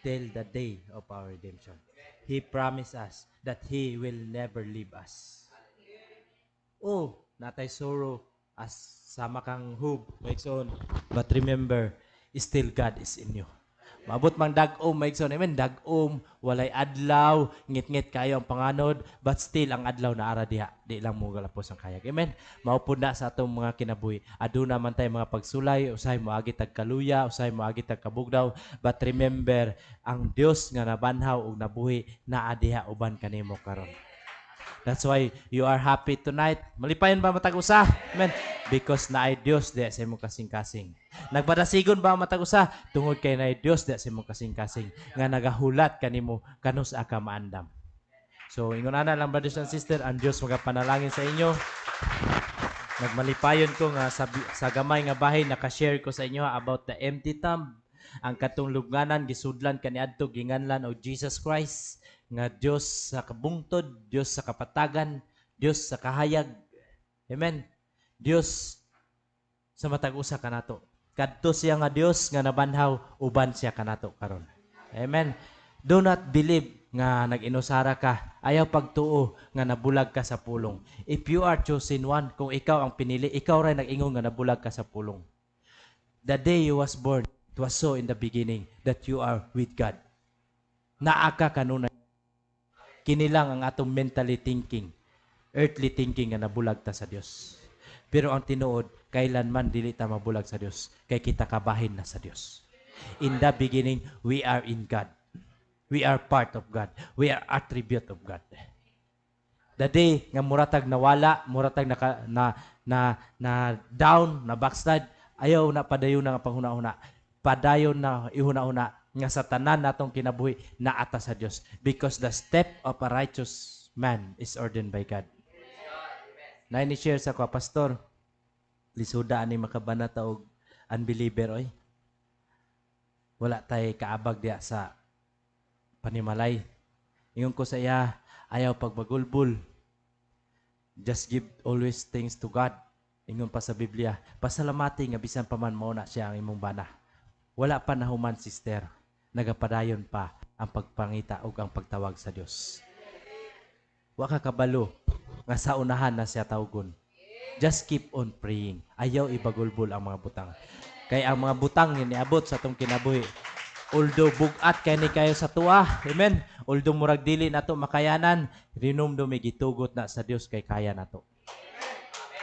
till the day of our redemption. He promised us that He will never leave us. Oh, natay sorrow as sama kang hub, maigsoon. But remember, still God is in you. Maabot mang dag-om, maigsoon. Amen, dag-om, walay adlaw, ngit-ngit kayo ang panganod, but still ang adlaw na ara diha, di lang mo galapos ang kayag. Amen. Maupod na sa atong mga kinabuhi. Aduna man tay mga pagsulay, usahay mo agi tag kaluya, usahay mo agi tag kabugdaw, but remember, ang Dios nga nabanhaw ug nabuhi naa diha uban kanimo karon. That's why you are happy tonight. Malipayon ba matag usa? Amen. Because naay Dios diha sa imong kasing-kasing. Nagpadasigon ba matag usa? Tungod kay naay Dios diha sa imong kasing-kasing nga nagahulat kanimo kanus ka maandam. So ingon ana lang brothers and sisters, ang Dios magapanalangin sa inyo. Nagmalipayon ko nga sa gamay nga bahin naka-share ko sa inyo about the empty tomb. Ang katong lubnganan gisudlan kaniadto ginganlan og Jesus Christ nga Dios sa kabungtod, Dios sa kapatagan, Dios sa kahayag. Amen. Dios sa matag usa kanato. Kadto siya nga Dios nga nabanhaw uban siya kanato karon. Amen. Do not believe nga nag-inusara ka, ayaw pagtuo nga nabulag ka sa pulong. If you are chosen one, kung ikaw ang pinili, ikaw ray nag-ingon nga nabulag ka sa pulong. The day you was born, it was so in the beginning that you are with God. Naa ka kanunay. Kinilang ang atong mentally thinking, earthly thinking nga nabulag ta sa Dios. Pero ang tinuod, kailanman dili ta mabulag sa Dios, kay kita kabahin na sa Dios. In the beginning, we are in God. We are part of God. We are attribute of God. The day nga muratag nawala, muratag na down, na backslide, ayaw na padayon na nga panghuna-huna. Padayon na ihuna-huna nga sa tanan natong kinabuhi na ata sa Dios, because the step of a righteous man is ordained by God. Na ini-share sa ko, pastor, lisuda ani makabanata og unbeliever oy. Wala tay kaabag diya sa panimalay. Ingon ko sa iya, ayaw pagbagulbul. Just give always thanks to God. Ingon pa sa Biblia, pasalamati nga bisan pa man mao na siya ang imong bana. Wala pa nahuman, sister. Nagapadayon pa ang pagpangita o ang pagtawag sa Dios. Wa ka kabalo nga sa unahan na siya tawgon. Just keep on praying. Ayaw ibagulbol ang mga butang. Kay ang mga butang niabot sa atong kinabuhi. Although bugat kay ni kayo sa tuwa, amen. Although murag dili nato makayanan, rinumdum gitugot na sa Dios kay kaya nato.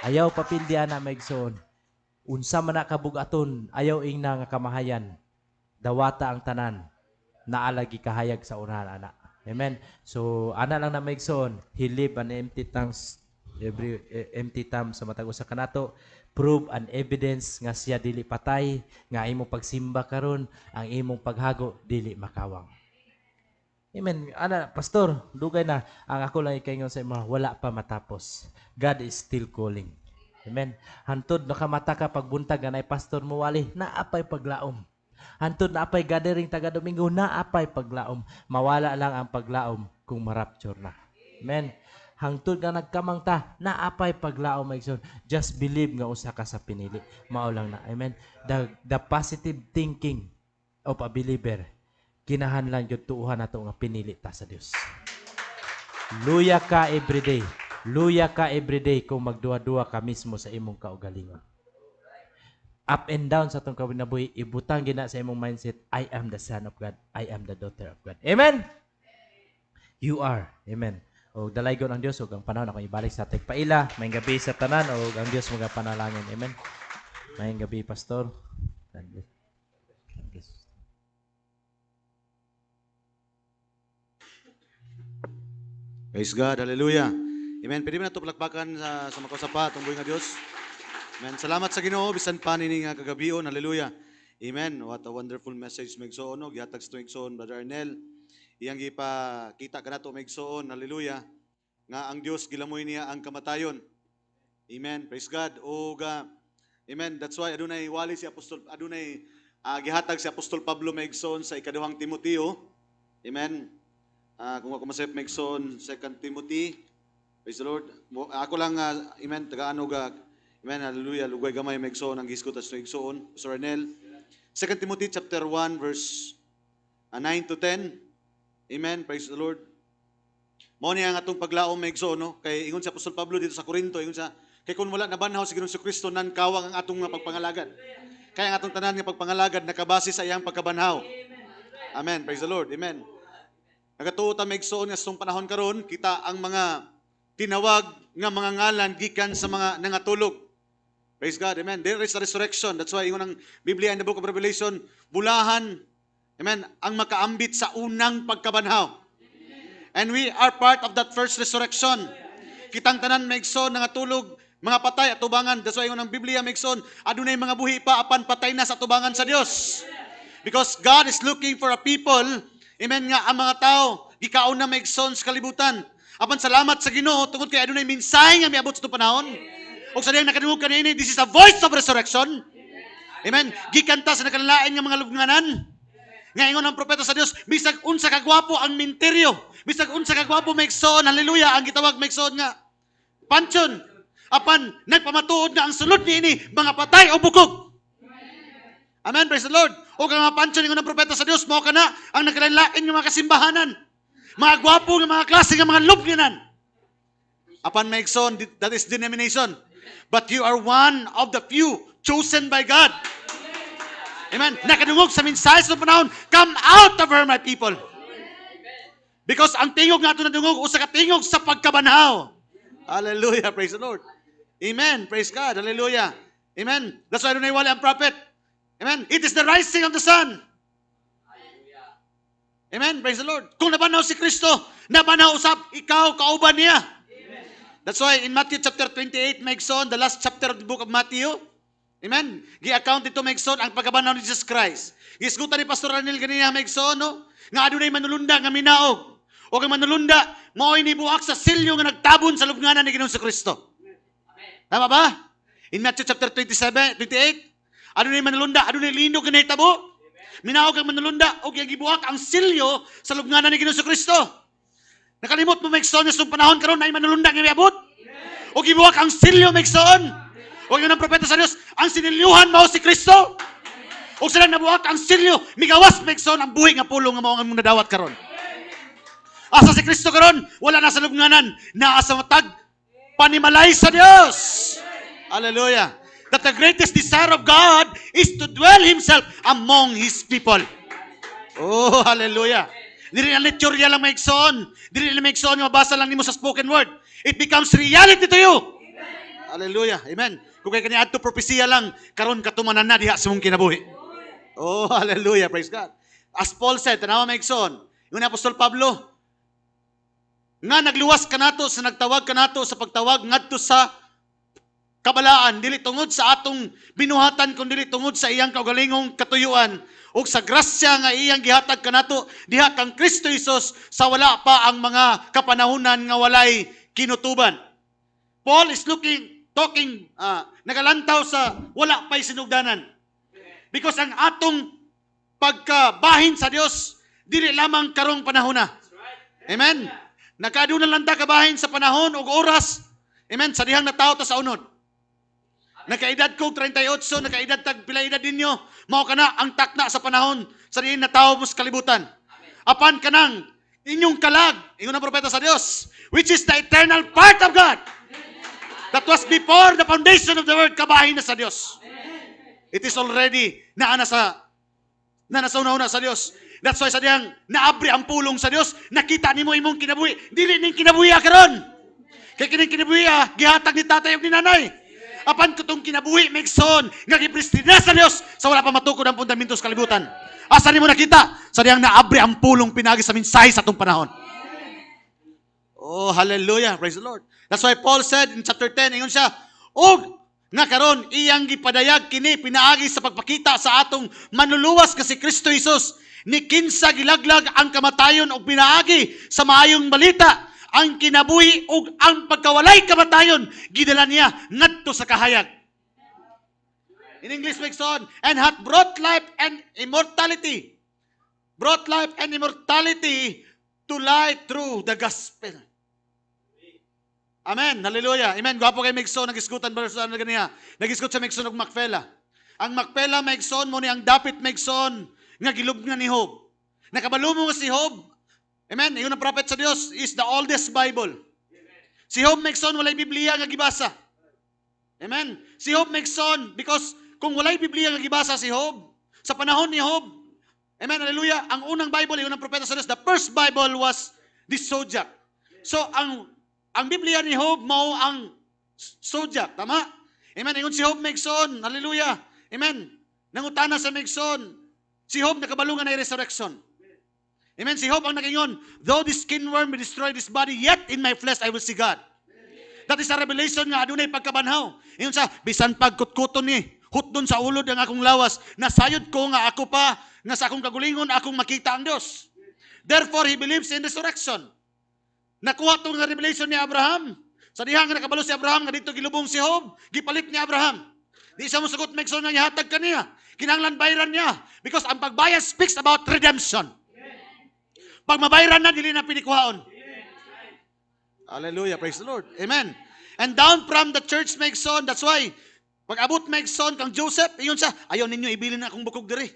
Ayaw papildian na maigsoon. Unsa man na kabugaton, ayaw ing nga kamahayan. Dawata ang tanan, naalagi kahayag sa unahan ana. Amen. So ana lang na maigsoon, he live an empty tongues, every empty tomb sa matag usa kanato. Prove and evidence nga siya dili patay, nga imong pagsimba karon, ang imong paghago dili makawang. Amen. Ana, pastor, dugay na ang ako lang ikaingon sa imo, wala pa matapos. God is still calling. Amen. Hantod nakamata ka pagbuntag ganay pastor mo wali, naapay paglaom. Hantod naapay gathering taga Domingo, naapay paglaom. Mawala lang ang paglaom kung marapture na. Amen. Hangtod nga nagkamang ta, naapay paglaom maigsoon. Just believe nga usa ka sa pinili. Mao lang na. Amen. The positive thinking of a believer, kinahanglan gyud tuuhan nato nga pinili ta sa Dios. Luya ka everyday. Luya ka everyday kung magduwa-duwa ka mismo sa imong kaugalingon. Up and down sa itong kawinabuhi, ibutang gina sa imong mindset, I am the son of God. I am the daughter of God. Amen? You are. Amen. O dalaygon ang Dios, o ang panahon ako ibalik sa ating paila. May gabi sa tanan, o ang Dios mga panalangin. Amen? May gabi, pastor. Praise God. Hallelujah. Amen. Pwede mo na ito palakpakan sa makasapa, itong buhay nga Diyos. Amen. Salamat sa Ginoo bisan pa nini nga kagabion. Hallelujah. Amen. What a wonderful message maigsoon no gihatag sa maigsoon Brother Arnel. Iyang kita kanato maigsoon. Hallelujah. Nga ang Dios gilamoy niya ang kamatayon. Amen. Praise God. Amen. That's why adunay wali si apostol gihatag si apostol Pablo maigsoon sa ikaduhang Timoteo. Amen. Kung ako masayop maigsoon 2 Timothy. Praise the Lord. Ako lang amen taga-ano ga. Amen. Hallelujah. Lugay gamay maigsoon ang gisgot sa maigsoon. Pastor Arnel. 2 Timothy chapter 1 verse 9 to 10. Amen. Praise the Lord. Mao niya ang atong paglaom maigsoon no kay ingon sa apostol Pablo dito sa Corinto ingon sa kay kun wala nabanhaw sa Ginoong Kristo nan kawang ang atong nga pagpangalagad. Kaya ang atong tanan nga pagpangalagad nakabase sa iyang pagkabanhaw. Amen. Praise the Lord. Amen. Nagatuo ta maigsoon nga sa panahon karon kita ang mga tinawag nga mga ngalan gikan sa mga nangatulog. Praise God. Amen. There is a resurrection. That's why ingon ang Biblia in the book of Revelation, bulahan, amen, ang makaambit sa unang pagkabanhaw. And we are part of that first resurrection. Kitang tanan maigsoon nangatulog, mga patay at tubangan. That's why ingon ang Biblia maigsoon, adunay mga buhi pa apan patay na sa tubangan sa Dios. Because God is looking for a people, amen, nga ang mga tao gikaon na maigsoon sa kalibutan. Apan salamat sa Ginoo tungod kay adunay mensahe nga miabot sa itong panahon. O sa diyang nakadungog kanini, this is the voice of resurrection. Amen. Gikanta sa nakalalain nga mga lubnganan. Nga ingon ang propeta sa Dios, bisag unsa kagwapo ang minteryo, bisag unsa kagwapo maigsoon, hallelujah, ang gitawag maigsoon nga pansyon. Apan nagpamatuod na ang sulod niini mga patay o bukog. Amen, praise the Lord. O kang mga pansyon ingon ang propeta sa Dios, mao kana ang nagkalalain nga mga kasimbahanan. Mga gwapo nga mga klase nga mga lubnganan. Apan maigsoon, that is denomination. But you are one of the few chosen by God. Amen. Nakadungog sa mensahe sa panahon, come out of her, my people. Because ang tingog nga ito na dungog, usa ka tingog sa pagkabanhaw. Hallelujah. Praise the Lord. Amen. Praise God. Hallelujah. Amen. That's why dunay wali ang prophet. Amen. It is the rising of the sun. Amen. Praise the Lord. Kung nabanaw si Kristo, nabanaw usap, ikaw, kauban niya. That's why in Matthew chapter 28, maigsoon, the last chapter of the book of Matthew, amen, gi-account ito maigsoon ang pagkabanaw ni Jesus Christ. Gisgutan ni Pastor Arnel ganina maigsoon, no? Nga adunay manulunda nga minaog. O kang manulunda, mao'y nibuak sa silyo nga nagtabon sa lubnganan ni Ginoong Kristo. Tama ba? In Matthew chapter 28, adunay manulunda, adunay linog nga nahitabo. Minaog ang manulunda, o kaya gibuak ang silyo sa lubnganan ni Ginoong Kristo. Nakalimot mo maigsoon sa panahon karon ay manulunda nga miabot. O gibuwak ang silyo maigsoon. O yun ang propeta sa Dios, ang sinilyuhan mao si Kristo. O sila nabuwak ang silyo, migawas maigsoon ang buhi nga pulong nga mao ang nadawat karon. Asa si Kristo karon, wala na sa lubnganan, naa sa matag panimalay sa Dios. Hallelujah. That the greatest desire of God is to dwell Himself among His people. Oh, hallelujah. Dili na liturya lang maigsoon. Dili na maigsoon nga mabasa lang nimo sa spoken word. It becomes reality to you. Amen. Hallelujah. Amen. Kung kay kani adto propesya lang, karon katumanan na diha sa mong kinabuhi. Oh, hallelujah. Praise God. As Paul said, tanawa maigsoon, yung apostol Pablo, nga nagluwas kanato sa nagtawag kanato sa pagtawag ngadto sa kabalaan, dili tungod sa atong binuhatan kundi tungod sa iyang kaugalingong katuyuan ug sa grasya nga iyang gihatag kanato diha kang Kristo Jesus sa wala pa ang mga kapanahunan nga walay kinutuban. Paul is talking nagalantaw sa wala pa'y sinugdanan. Because ang atong pagkabahin sa Dios dili lamang karong panahona. Amen. Nakaaduna lang ta kabahin sa panahon ug oras. Amen. Sa dihang natawo ta sa unod. Nakaedad ko 38, nakaedad tag pila edad ninyo, mao kana ang takna sa panahon sa diin na tao mo sa kalibutan. Apan kanang inyong kalag, ingon ang propeta sa Dios, which is the eternal part of God. That was before the foundation of the world, kabahin na sa Dios. It is already naana sa una sa Dios. That's why sa diyang naabri ang pulong sa Dios, nakita nimo imong kinabuhi, dili ning kinabuhi karon. Kay kining kinabuhi gihatag ni tatay ug ni nanay. Apan kutong kinabuhi maigsoon nga giprestina sa Dios sa wala pa matukod ang fundamento sa kalibutan. Asa nimo nakita? Sa diyang naabri ang pulong pinagi sa mensahe sa atong panahon. Oh, hallelujah. Praise the Lord. That's why Paul said in chapter 10, ingon siya, "Og nga karon iyang gipadayag kini pinaagi sa pagpakita sa atong manluluwas nga si Kristo Jesus. Ni kinsa gilaglag ang kamatayon og pinaagi sa maayong balita, ang kinabuhi ug ang pagkawalay kamatayon gidala niya ngadto sa kahayag. In English makes on, and hath brought life and immortality. Brought life and immortality to light through the gospel. Amen. Hallelujah. Amen. Gwapo kay Megson, nagisgutan ba sa ganiya? Nagisgut sa Megson og Macpela. Ang Macpela Megson mo ni ang dapit Megson nga gilubngan ni Job. Nakabalo mo nga si Job. Amen. Iyon ang prophet sa Dios is the oldest Bible. Si Job Megson walay Biblia nga gibasa. Amen. Si Job Megson because kung walay Biblia nga gibasa si Job sa panahon ni Job. Amen. Hallelujah. Ang unang Bible, iyon ang propeta sa Dios, the first Bible was this Zodiac. So ang Biblia ni Job mao ang Zodiac, tama? Amen. Ingon si Job Megson, hallelujah. Amen. Nangutana sa Megson, si Job nakabalungan na resurrection. Amen. Si Job ang nagingon, though this skin worm may destroy this body, yet in my flesh I will see God. That is a revelation nga adunay pagkabanhaw. Ingon sa bisan pagkutkuton ni hutdon sa ulod ang akong lawas, nasayod ko nga ako pa nga sa akong kagulingon akong makita ang Dios. Therefore he believes in resurrection. Nakuha itong revelation ni Abraham. Sa dihang nga nakabalo si Abraham, nga dito gilubong si Job, gipalit ni Abraham. Di siya mo sagot, Megson nga ihatag ka niya. Kinahanglan bayaran niya. Because ang pagbayad speaks about redemption. Pag mabayaran na, dili na pinikuhaon. Hallelujah, praise the Lord. Amen. And down from the church Megson, that's why, pag abot Megson, kang Joseph, iyon siya, ayaw ninyo ibilin na akong bukog diri.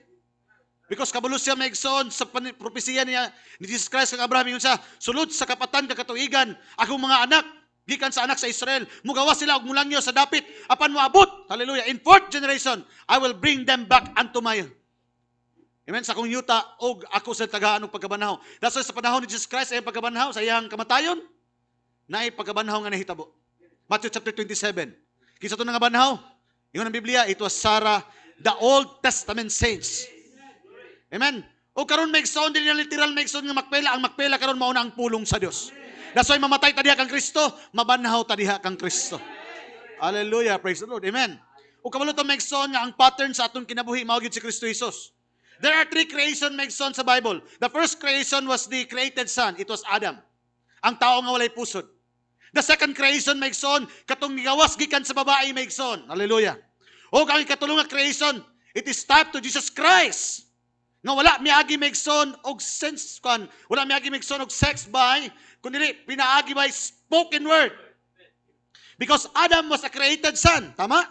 Because kabalo siya Megson sa propesiya niya ni Jesus Christ kang Abraham, yun siya, sulod sa kapatan kakatuigan, akong mga anak, gikan sa anak sa Israel, mugawa sila og mulangyo sa dapit, apan moabot, hallelujah, in fourth generation, I will bring them back unto my, amen, sa akong yuta, og ako sa tagaan og pagkabanhaw. That's why sa panahon ni Jesus Christ, ay pagkabanhaw, sa iyang kamatayon, na ay pagkabanhaw nga nahitabo. Matthew chapter 27. Kisa ito nga banhaw, yun ang Biblia, it was Sarah, the Old Testament saints. Amen. O karon Megson, din yung literal Megson nga Macpela. Ang Macpela karon mao na ang pulong sa Dios. That's why mamatay tadiha kang Kristo, mabanhaw tadiha kang Kristo. Hallelujah, praise the Lord. Amen. O kabalo to Megson nga ang pattern sa atong kinabuhi mao gyud si Kristo Jesus. There are three creation Megson sa Bible. The first creation was the created son. It was Adam. Ang tao nga walay pusod. The second creation Megson, katong gigawas gikan sa babae Megson. Hallelujah. O ang ikatulong nga creation, it is type to Jesus Christ. Nga wala miagi Megson og sense kan, wala miagi Megson og sex by, kundi pinaagi by spoken word. Because Adam was a created son, tama?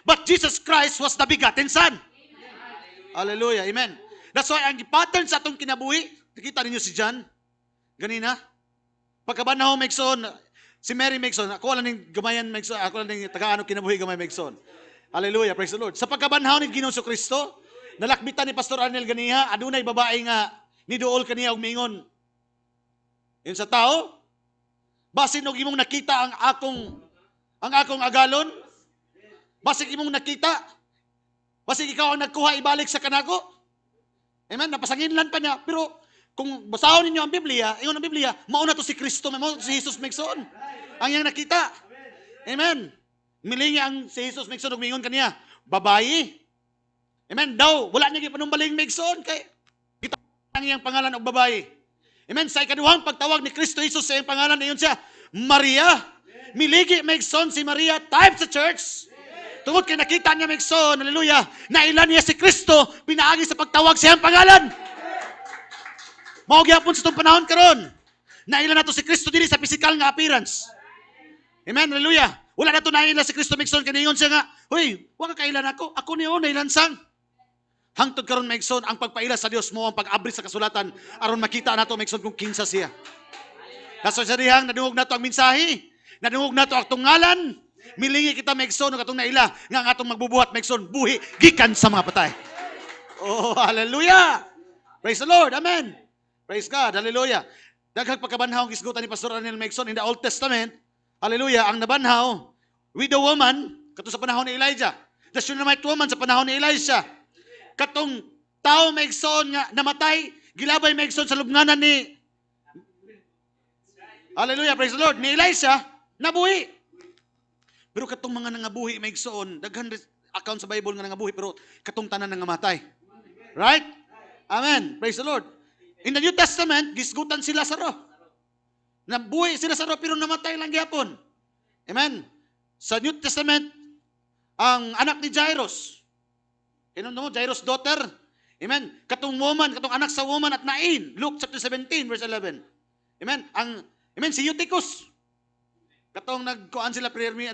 But Jesus Christ was the begotten son. Hallelujah, amen. That's why ang pattern sa atong kinabuhi, nakita ninyo si John ganina. Pagkabanhaw Megson, si Mary Megson, ako lang ning gamayan Megson, ako lang ning taga-ano kinabuhi gamay Megson. Hallelujah, praise the Lord. Sa pagkabanhaw ni Ginoong Kristo, nalakbitan ni Pastor Arnel ganiha, adunay babae nga niduol kaniya og mingon. Yun sa tao, basin og imong nakita ang akong agalon, basig imong nakita, basig ikaw ang nagkuha ibalik sa kanako. Amen, napasanginlan pa niya, pero kung basahon ninyo ang Biblia, ingon ang Biblia, mauna to si Kristo, mauna to si Jesus Megson. Ang iyang nakita. Amen. Milingi ang si Jesus Megson og mingon kaniya, babayi. Amen. Daw, wala niya gipanumbaling Megson kay kita ang iyang pangalan og babae. Amen. Sa ikaduhang pagtawag ni Kristo Jesus sa iyang pangalan ayon siya, Maria. Miligi Megson si Maria type sa church. Tungod kay nakita niya Megson, hallelujah, nailan niya si Kristo pinaagi sa pagtawag sa iyang pangalan. Mao gyapon sa itong panahon karon. Nailan nato si Kristo dili sa physical nga appearance. Amen. Hallelujah. Wala na to nailan si Kristo Megson kaniyon siya nga, "Hoy, wa ka kailan ako. Ako niyo nailansang." Hangtod karon Megson, ang pagpaila sa Dios mo ang pag-abri sa kasulatan aron makita nato Megson kung kinsa siya. Kaso sa dihang nadungog nato ang mensahe, nadungog nato atong ngalan, milingi kita Megson ug atong naila nga ang atong magbubuhat Megson buhi gikan sa mga patay. Oh, hallelujah. Praise the Lord. Amen. Praise God. Hallelujah. Daghang pagkabanhaw ang gisgutan ni Pastor Arnel Megson in the Old Testament. Hallelujah. Ang nabanhaw, widow woman, kato sa panahon ni Elijah. The Shunammite woman sa panahon ni Elisha. Katong tao Megson nga namatay, gilabay Megson sa lubnganan ni, hallelujah, praise the Lord, ni Elisha, nabuhi. Pero katong mga nangabuhi maigsoon, daghan account sa Bible nga nangabuhi pero katong tanan nangamatay. Right? Amen. Praise the Lord. In the New Testament, gisgutan si Lazaro. Nabuhi si Lazaro pero namatay lang gyapon. Amen. Sa New Testament, ang anak ni Jairus. Kinun mo, Jairus' daughter. Amen. Katong woman, katong anak sa woman at Nain. Luke chapter 17, verse 11. Amen. Amen, si Eutychus. Katong nagkuan sila prayer me,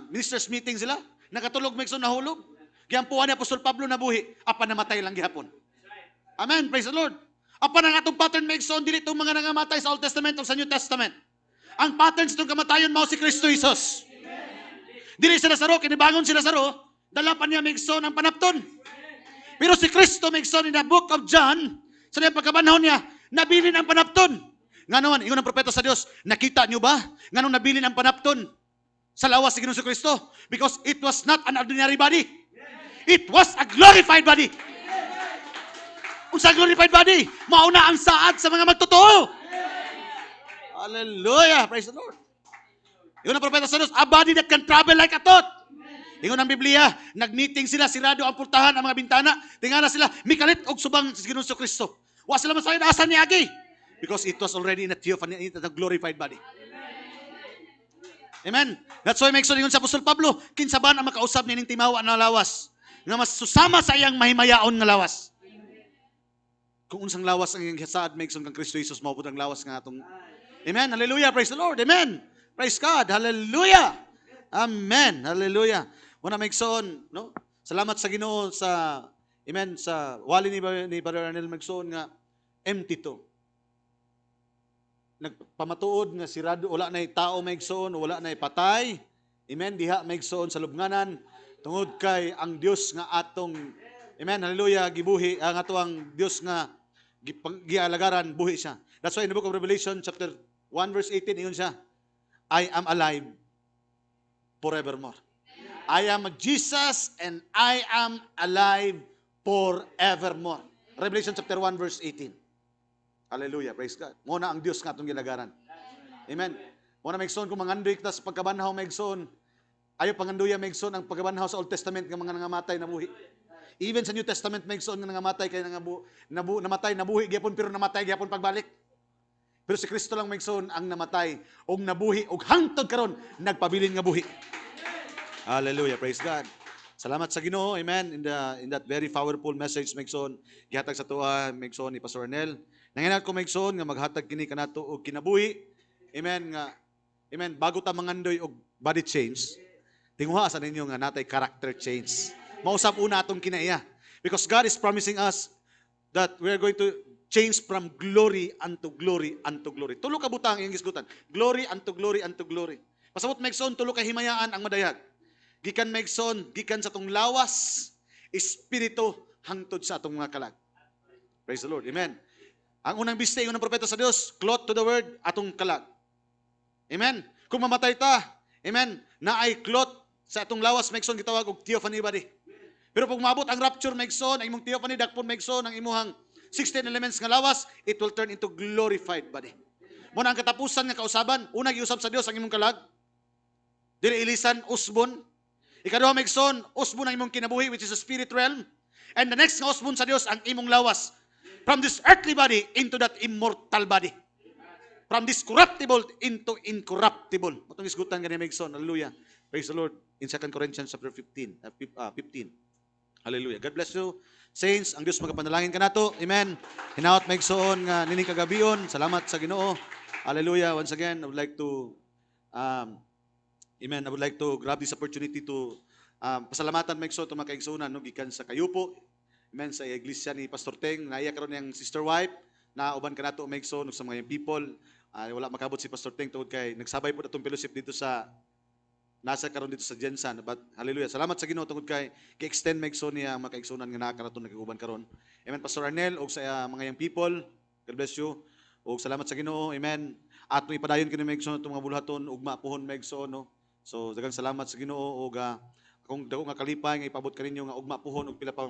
ministers meeting sila. Nakatulog maigsoon nahulog. Giampuan ni Apostol Pablo nabuhi, apan namatay lang gihapon. Amen, praise the Lord. Apan ang atong pattern maigsoon dili tong mga nangamatay sa Old Testament o sa New Testament. Ang pattern sa itong kamatayon mao si Kristo Jesus. Dili si Lazaro, kinibangon si Lazaro, dala pa niya maigsoon ang panapton. Pero si Kristo maigsoon in the book of John, sa niyang pagkabanahon niya, nabilin ang panapton. Nga naman, ingon ang propeta sa Diyos, nakita niyo ba? Nga nung nabilin ang panapton sa lawas si Ginoong Kristo? Because it was not an ordinary body. It was a glorified body. Kung sa glorified body, mauna ang saad sa mga magtotoo. Hallelujah! Praise the Lord. Ingon ang propeta sa Diyos, a body that can travel like a thought. Ingon ang Biblia, nag-meeting sila, sirado ang pultahan, ang mga bintana, tingala sila, mikalit og subang si Ginoong Kristo. Wa sila masayod asa ni Agi. Because it was already in a theophany, in a glorified body. Amen. That's why make sure sa Apostol Pablo, kinsaban ang makausap ni ning timawa na lawas, nga mas susama sa iyang mahimayaon nga lawas. Kung unsang lawas ang iyang hisaad, make sure kang Kristo Jesus, maupod ang lawas nga atong. Amen. Hallelujah. Praise the Lord. Amen. Praise God. Hallelujah. Amen. Hallelujah. Muna make sure, no? Salamat sa Ginoo sa, amen, sa wali ni Brother Arnel Magsoon nga empty to. Nagpamatuod nga sirado, wala na tao maigsoon, wala na patay. Amen, diha maigsoon sa lubnganan. Tungod kay ang Dios nga atong, amen, hallelujah, gibuhi, ang ato ang Dios nga gialagaran, buhi siya. That's why in the book of Revelation, chapter 1, verse 18, ingon siya, I am alive forevermore. I am Jesus and I am alive forevermore. Revelation chapter 1, verse 18. Hallelujah, praise God. Muna ang Diyos nga itong gilagaran. Amen. Muna maigsoon kung mangandoy kita sa pagkabanhaw maigsoon. Ayaw pangandoya maigsoon ang pagkabanhaw sa Old Testament ng mga nangamatay na buhi. Even sa New Testament maigsoon nga nangamatay kay namatay nabuhi gyapon pero namatay gyapon pagbalik. Pero si Kristo lang maigsoon ang namatay og nabuhi og hangtod karon nagpabilin nga buhi. Hallelujah, praise God. Salamat sa Ginoo. Amen. In that very powerful message maigsoon gihatag sa tuwa maigsoon ni Pastor Arnel. Nanginat ko maigsoon nga maghatag kini kanato og kinabuhi. Amen nga. Amen, bago ta mangandoy og body change, tinguha sa ninyo nga natay character change. Mausap una atong kinaiya. Because God is promising us that we are going to change from glory unto glory unto glory. Tulo ka butang iyang gisgutan. Glory unto glory unto glory. Pasabot maigsoon tulo ka himayaan ang madayag. Gikan maigsoon, gikan sa tong lawas, espiritu hangtod sa atong mga kalag. Praise the Lord. Amen. Ang unang biste, unang propeta sa Dios, cloth to the word, atong kalag. Amen. Kung mamatay ta, amen, na ay cloth sa atong lawas, maigsoon gitawag og theophany body. Pero pag mabot ang rapture, maigsoon, ang imong theophany, dakpon maigsoon, ang imuhang 16 elements nga lawas, it will turn into glorified body. Muna ang katapusan nga kausaban, una giusab sa Dios ang imong kalag, dili ilisan, usbon. Ikaduha maigsoon, usbon ang imong kinabuhi, which is a spirit realm. And the next nga usbon sa Dios, ang imong lawas, from this earthly body into that immortal body. From this corruptible into incorruptible. Matong isgutan ganyan maigsoon. Hallelujah. Praise the Lord. In 2 Corinthians chapter 15. Hallelujah. God bless you. Saints, ang Diyos magapanalangin ka nato. Amen. Hinaot maigsoon nga nining kagabion. Salamat sa Ginoo. Hallelujah. Once again, I would like to amen. I would like to grab this opportunity to pasalamatan maigsoon to mga kaigsunan no gikan sa kayupo. Amen, sa iglesia ni Pastor Teng, naiya karon yang sister wife, na uban ka nato maigsoon sa mga people. Wala makabot si Pastor Teng tungod kay nagsabay po atong fellowship dito sa nasa karon dito sa Jensan. But hallelujah. Salamat sa Ginoo tungod kay gi-extend maigsoon niya mga kaigsunan nga naa karaton nagiguban karon. Amen, Pastor Arnel og sa mga young people. God bless you. Og salamat sa Ginoo. Amen. Ato ipadayon kini maigsoon itong mga bulaton ug maapuhon maigsoon no. So daghang salamat sa Ginoo og kung dako nga kalipay nga ipabot kaninyo nga ugma puhon og pila pa